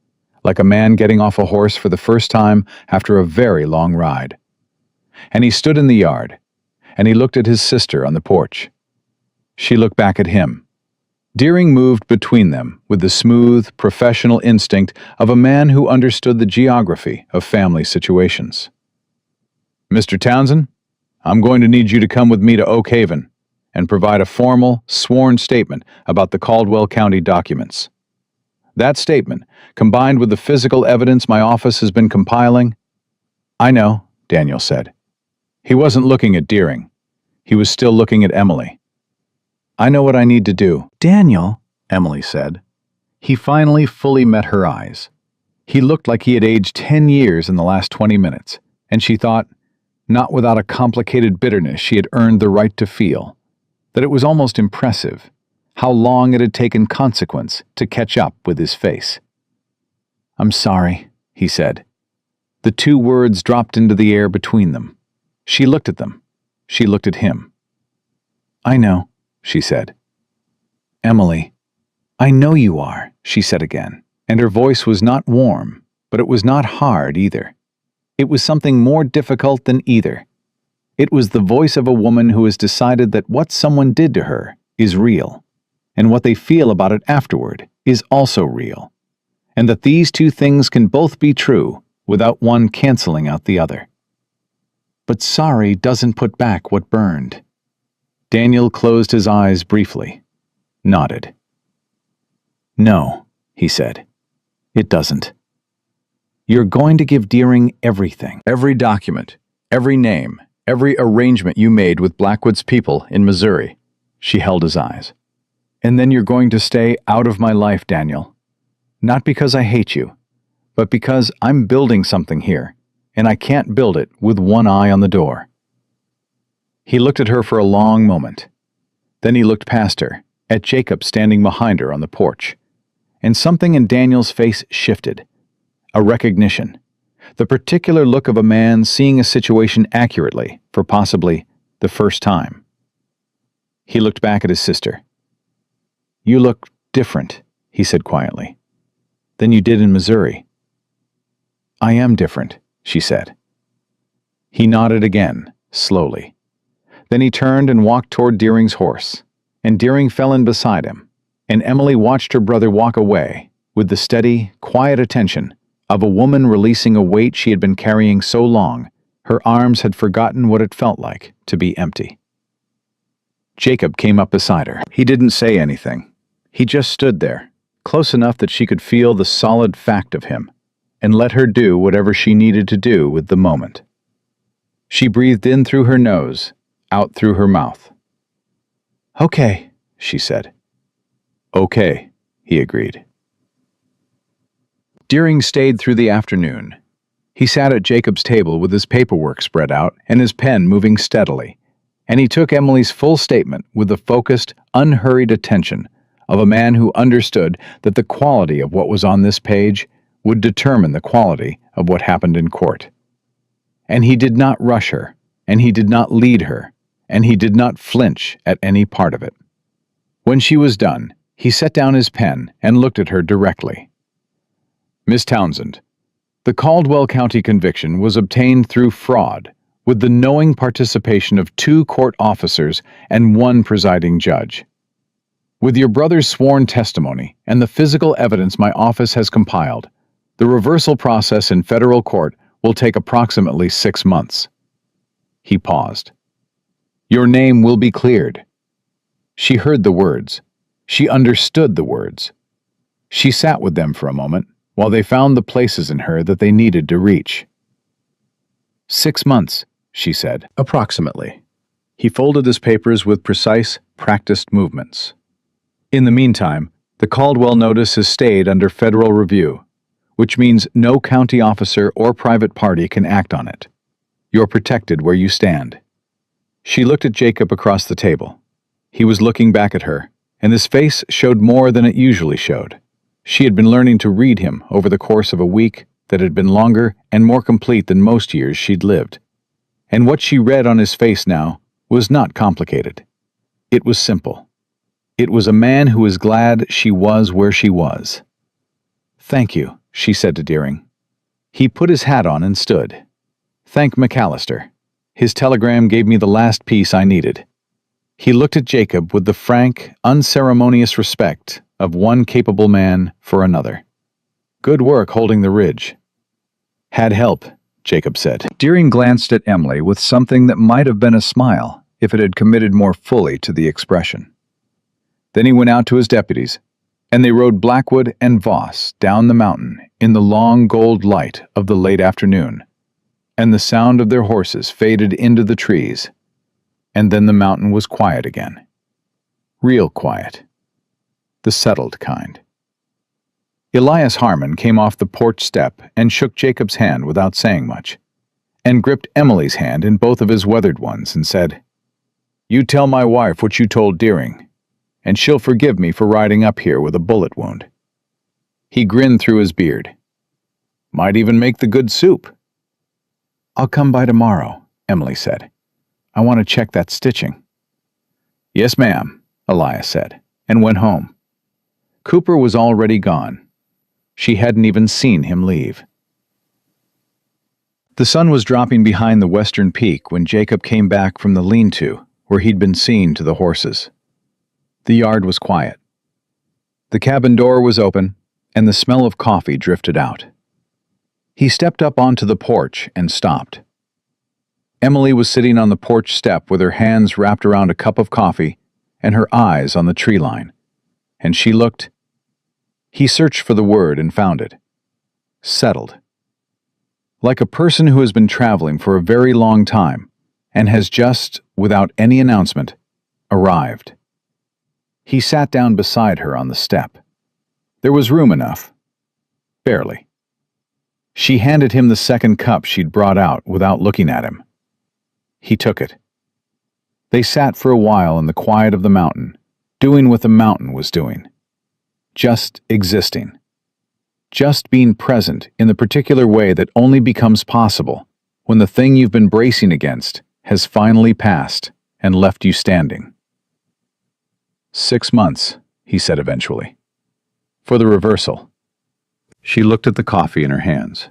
like a man getting off a horse for the first time after a very long ride. And he stood in the yard, and he looked at his sister on the porch. She looked back at him. Deering moved between them with the smooth, professional instinct of a man who understood the geography of family situations. Mr. Townsend, I'm going to need you to come with me to Oakhaven and provide a formal, sworn statement about the Caldwell County documents. That statement, combined with the physical evidence my office has been compiling— I know, Daniel said. He wasn't looking at Deering. He was still looking at Emily. I know what I need to do. Daniel, Emily said. He finally fully met her eyes. He looked like he had aged 10 years in the last 20 minutes, and she thought, not without a complicated bitterness she had earned the right to feel, that it was almost impressive how long it had taken consequence to catch up with his face. "I'm sorry," he said. The two words dropped into the air between them. She looked at them. She looked at him. "I know," she said. "Emily, I know you are," she said again, and her voice was not warm, but it was not hard either. It was something more difficult than either. It was the voice of a woman who has decided that what someone did to her is real, and what they feel about it afterward is also real, and that these two things can both be true without one canceling out the other. But sorry doesn't put back what burned. Daniel closed his eyes briefly, nodded. "No," he said, "it doesn't. You're going to give Deering everything. Every document, every name, every arrangement you made with Blackwood's people in Missouri." She held his eyes. "And then you're going to stay out of my life, Daniel. Not because I hate you, but because I'm building something here, and I can't build it with one eye on the door." He looked at her for a long moment. Then he looked past her, at Jacob standing behind her on the porch. And something in Daniel's face shifted. A recognition. The particular look of a man seeing a situation accurately for possibly the first time. He looked back at his sister. "You look different," he said quietly, "than you did in Missouri." "I am different," she said. He nodded again, slowly. Then he turned and walked toward Deering's horse, and Deering fell in beside him, and Emily watched her brother walk away with the steady, quiet attention of a woman releasing a weight she had been carrying so long her arms had forgotten what it felt like to be empty. Jacob came up beside her. He didn't say anything. He just stood there, close enough that she could feel the solid fact of him, and let her do whatever she needed to do with the moment. She breathed in through her nose, out through her mouth. "Okay," she said. "Okay," he agreed. Deering stayed through the afternoon. He sat at Jacob's table with his paperwork spread out and his pen moving steadily, and he took Emily's full statement with the focused, unhurried attention of a man who understood that the quality of what was on this page would determine the quality of what happened in court. And he did not rush her, and he did not lead her, and he did not flinch at any part of it. When she was done, he set down his pen and looked at her directly. "Miss Townsend, the Caldwell County conviction was obtained through fraud, with the knowing participation of 2 court officers and 1 presiding judge. With your brother's sworn testimony and the physical evidence my office has compiled, the reversal process in federal court will take approximately 6 months. He paused. "Your name will be cleared." She heard the words. She understood the words. She sat with them for a moment, while they found the places in her that they needed to reach. 6 months, she said, approximately. He folded his papers with precise, practiced movements. In the meantime, the Caldwell notice has stayed under federal review, which means no county officer or private party can act on it. You're protected where you stand. She looked at Jacob across the table. He was looking back at her, and his face showed more than it usually showed. She had been learning to read him over the course of a week that had been longer and more complete than most years she'd lived. And what she read on his face now was not complicated. It was simple. It was a man who was glad she was where she was. "Thank you," she said to Deering. He put his hat on and stood. "Thank McAllister. His telegram gave me the last piece I needed." He looked at Jacob with the frank, unceremonious respect of one capable man for another. "Good work holding the ridge." "Had help," Jacob said. Deering glanced at Emily with something that might have been a smile if it had committed more fully to the expression. Then he went out to his deputies, and they rode Blackwood and Voss down the mountain in the long gold light of the late afternoon, and the sound of their horses faded into the trees, and then the mountain was quiet again. Real quiet. The settled kind. Elias Harmon came off the porch step and shook Jacob's hand without saying much, and gripped Emily's hand in both of his weathered ones and said, "You tell my wife what you told Deering. and she'll forgive me for riding up here with a bullet wound." He grinned through his beard. "Might even make the good soup." "I'll come by tomorrow," Emily said. "I want to check that stitching." "Yes, ma'am," Elias said, and went home. Cooper was already gone. She hadn't even seen him leave. The sun was dropping behind the western peak when Jacob came back from the lean-to, where he'd been seen to the horses. The yard was quiet. The cabin door was open, and the smell of coffee drifted out. He stepped up onto the porch and stopped. Emily was sitting on the porch step with her hands wrapped around a cup of coffee and her eyes on the tree line, and she looked. He searched for the word and found it. Settled. Like a person who has been traveling for a very long time and has just, without any announcement, arrived. He sat down beside her on the step. There was room enough. Barely. She handed him the second cup she'd brought out without looking at him. He took it. They sat for a while in the quiet of the mountain, doing what the mountain was doing. Just existing. Just being present in the particular way that only becomes possible when the thing you've been bracing against has finally passed and left you standing. 6 months, he said eventually. For the reversal. She looked at the coffee in her hands.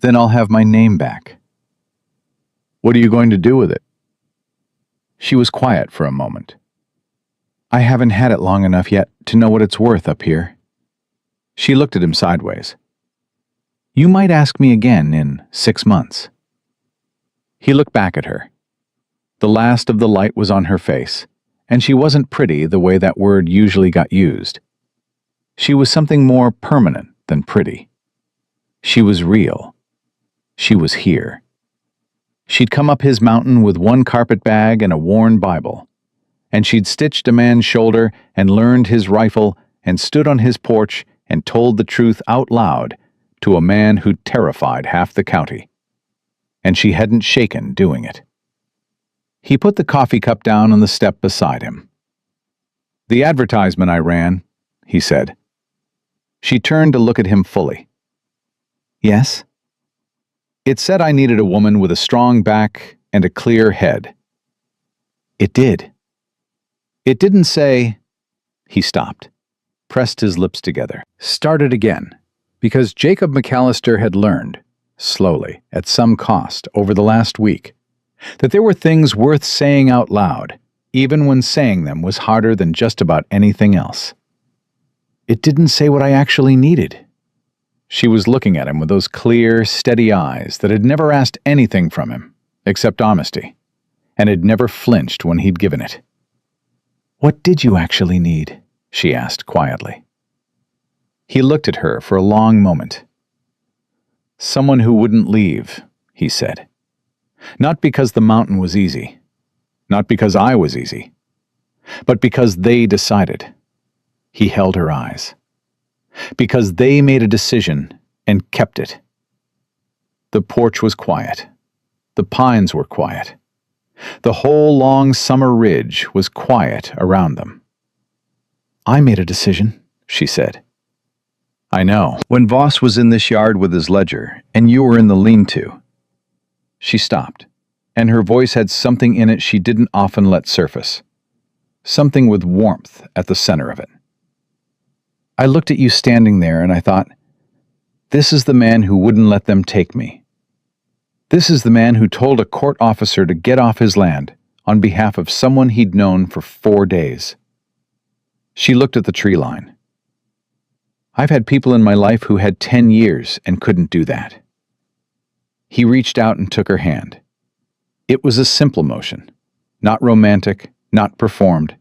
Then I'll have my name back. What are you going to do with it? She was quiet for a moment. I haven't had it long enough yet to know what it's worth up here. She looked at him sideways. You might ask me again in 6 months. He looked back at her. The last of the light was on her face, and she wasn't pretty the way that word usually got used. She was something more permanent than pretty. She was real. She was here. She'd come up his mountain with one carpet bag and a worn Bible, and she'd stitched a man's shoulder and learned his rifle and stood on his porch and told the truth out loud to a man who'd terrified half the county. And she hadn't shaken doing it. He put the coffee cup down on the step beside him. The advertisement I ran, he said. She turned to look at him fully. Yes? It said I needed a woman with a strong back and a clear head. It did. It didn't say... He stopped, pressed his lips together, started again, because Jacob McAllister had learned, slowly, at some cost, over the last week, that there were things worth saying out loud, even when saying them was harder than just about anything else. It didn't say what I actually needed. She was looking at him with those clear, steady eyes that had never asked anything from him, except honesty, and had never flinched when he'd given it. What did you actually need? She asked quietly. He looked at her for a long moment. Someone who wouldn't leave, he said. Not because the mountain was easy, not because I was easy, but because they decided. He held her eyes. Because they made a decision and kept it. The porch was quiet. The pines were quiet. The whole long summer ridge was quiet around them. I made a decision, she said. I know. When Voss was in this yard with his ledger, and you were in the lean-to. She stopped, and her voice had something in it she didn't often let surface. Something with warmth at the center of it. I looked at you standing there and I thought, this is the man who wouldn't let them take me. This is the man who told a court officer to get off his land on behalf of someone he'd known for 4 days. She looked at the tree line. I've had people in my life who had 10 years and couldn't do that. He reached out and took her hand. It was a simple motion, not romantic, not performed.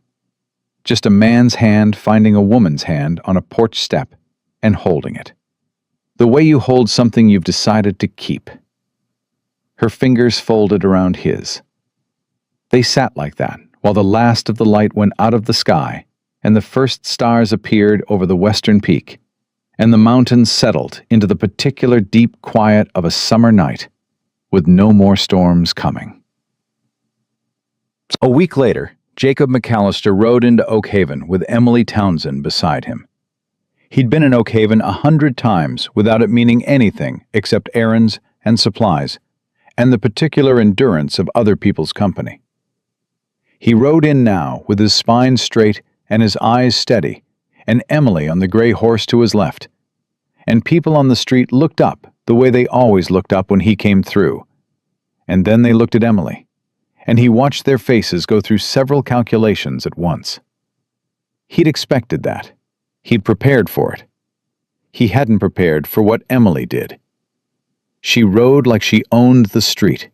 Just a man's hand finding a woman's hand on a porch step and holding it. The way you hold something you've decided to keep. Her fingers folded around his. They sat like that while the last of the light went out of the sky and the first stars appeared over the western peak, and the mountains settled into the particular deep quiet of a summer night with no more storms coming. A week later, Jacob McAllister rode into Oak Haven with Emily Townsend beside him. He'd been in Oak Haven 100 times without it meaning anything except errands and supplies, and the particular endurance of other people's company. He rode in now with his spine straight and his eyes steady, and Emily on the gray horse to his left. And people on the street looked up the way they always looked up when he came through. And then they looked at Emily, and he watched their faces go through several calculations at once. He'd expected that. He'd prepared for it. He hadn't prepared for what Emily did. She rode like she owned the street.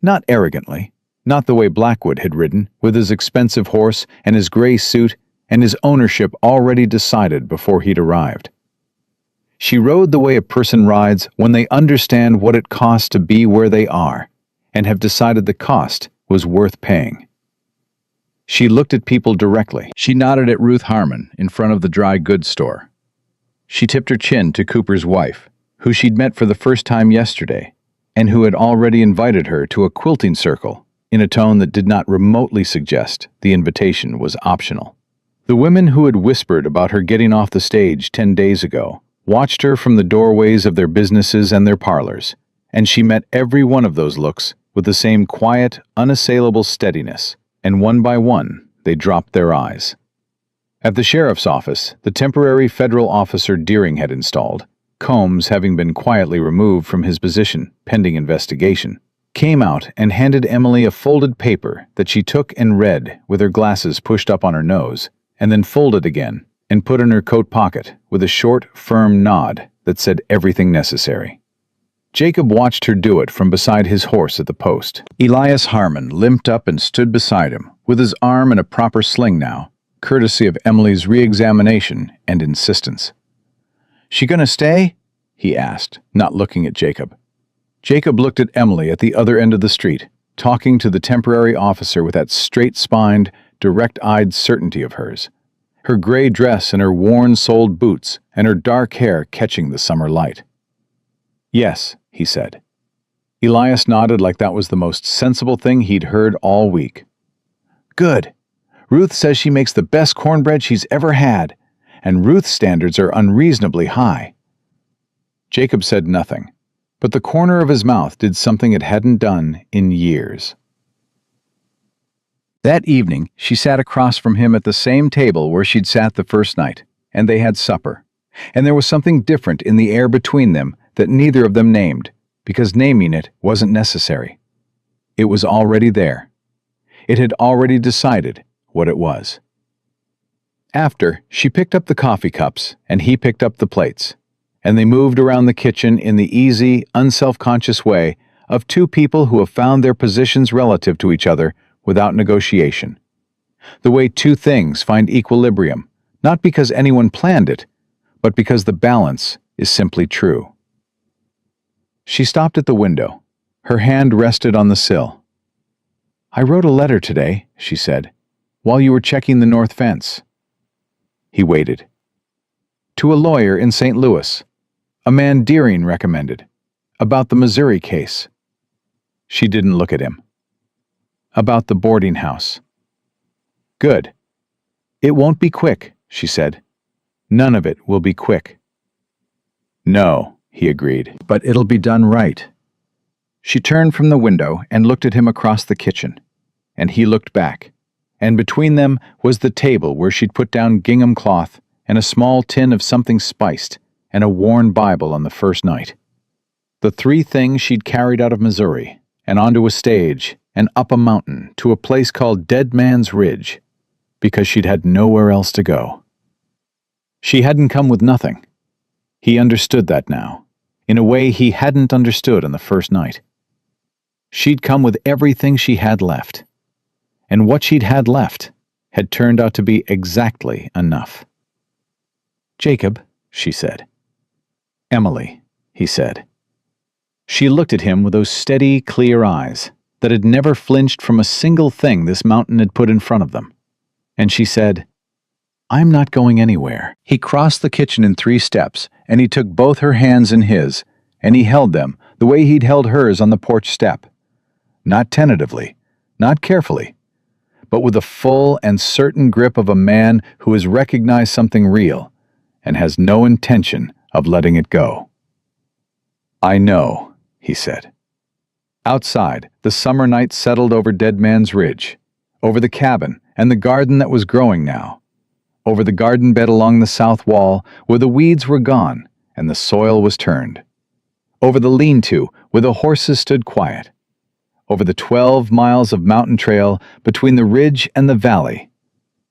Not arrogantly, not the way Blackwood had ridden, with his expensive horse and his gray suit and his ownership already decided before he'd arrived. She rode the way a person rides when they understand what it costs to be where they are, and have decided the cost was worth paying. She looked at people directly. She nodded at Ruth Harmon in front of the dry goods store. She tipped her chin to Cooper's wife, who she'd met for the first time yesterday, and who had already invited her to a quilting circle in a tone that did not remotely suggest the invitation was optional. The women who had whispered about her getting off the stage 10 days ago watched her from the doorways of their businesses and their parlors, and she met every one of those looks with the same quiet, unassailable steadiness, and one by one they dropped their eyes. At the sheriff's office, the temporary federal officer Deering had installed, Combs having been quietly removed from his position pending investigation, came out and handed Emily a folded paper that she took and read with her glasses pushed up on her nose, and then folded again and put in her coat pocket with a short, firm nod that said everything necessary. Jacob watched her do it from beside his horse at the post. Elias Harmon limped up and stood beside him, with his arm in a proper sling now, courtesy of Emily's re-examination and insistence. "She gonna stay?" he asked, not looking at Jacob. Jacob looked at Emily at the other end of the street, talking to the temporary officer with that straight-spined, direct-eyed certainty of hers, her gray dress and her worn-soled boots and her dark hair catching the summer light. "Yes," he said. Elias nodded like that was the most sensible thing he'd heard all week. "Good. Ruth says she makes the best cornbread she's ever had, and Ruth's standards are unreasonably high." Jacob said nothing, but the corner of his mouth did something it hadn't done in years. That evening, she sat across from him at the same table where she'd sat the first night, and they had supper. And there was something different in the air between them that neither of them named, because naming it wasn't necessary. It was already there. It had already decided what it was. After, she picked up the coffee cups, and he picked up the plates, and they moved around the kitchen in the easy, unself-conscious way of two people who have found their positions relative to each other without negotiation. The way two things find equilibrium, not because anyone planned it, but because the balance is simply true. She stopped at the window. Her hand rested on the sill. "I wrote a letter today," she said, "while you were checking the north fence." He waited. "To a lawyer in St. Louis, a man Deering recommended, about the Missouri case." She didn't look at him. "About the boarding house." "Good. It won't be quick," she said. "None of it will be quick." "No," he agreed, "but it'll be done right." She turned from the window and looked at him across the kitchen, and he looked back, and between them was the table where she'd put down gingham cloth and a small tin of something spiced and a worn Bible on the first night. The three things she'd carried out of Missouri and onto a stage and up a mountain to a place called Dead Man's Ridge, because she'd had nowhere else to go. She hadn't come with nothing. He understood that now, in a way he hadn't understood on the first night. She'd come with everything she had left, and what she'd had left had turned out to be exactly enough. "Jacob," she said. "Emily," he said. She looked at him with those steady, clear eyes that had never flinched from a single thing this mountain had put in front of them. And she said, "I'm not going anywhere." He crossed the kitchen in 3 steps, and he took both her hands in his, and he held them the way he'd held hers on the porch step. Not tentatively, not carefully, but with the full and certain grip of a man who has recognized something real and has no intention of letting it go. "I know," he said. Outside, the summer night settled over Dead Man's Ridge, over the cabin and the garden that was growing now, over the garden bed along the south wall where the weeds were gone and the soil was turned, over the lean-to where the horses stood quiet, over the 12 miles of mountain trail between the ridge and the valley,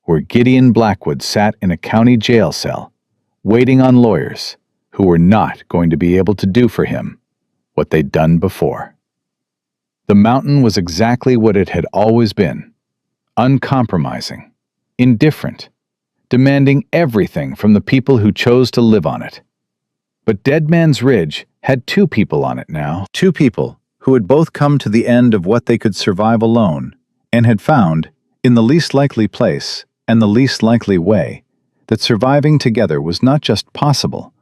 where Gideon Blackwood sat in a county jail cell, waiting on lawyers who were not going to be able to do for him what they'd done before. The mountain was exactly what it had always been, uncompromising, indifferent, demanding everything from the people who chose to live on it. But Dead Man's Ridge had two people on it now, two people who had both come to the end of what they could survive alone and had found, in the least likely place and the least likely way, that surviving together was not just possible,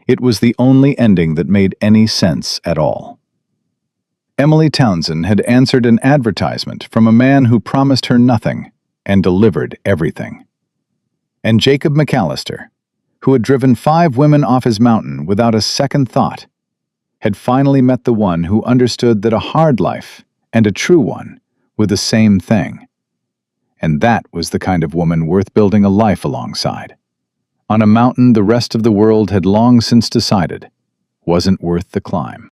it was the only ending that made any sense at all. Emily Townsend had answered an advertisement from a man who promised her nothing and delivered everything. And Jacob McAllister, who had driven 5 women off his mountain without a second thought, had finally met the one who understood that a hard life and a true one were the same thing. And that was the kind of woman worth building a life alongside, on a mountain the rest of the world had long since decided wasn't worth the climb.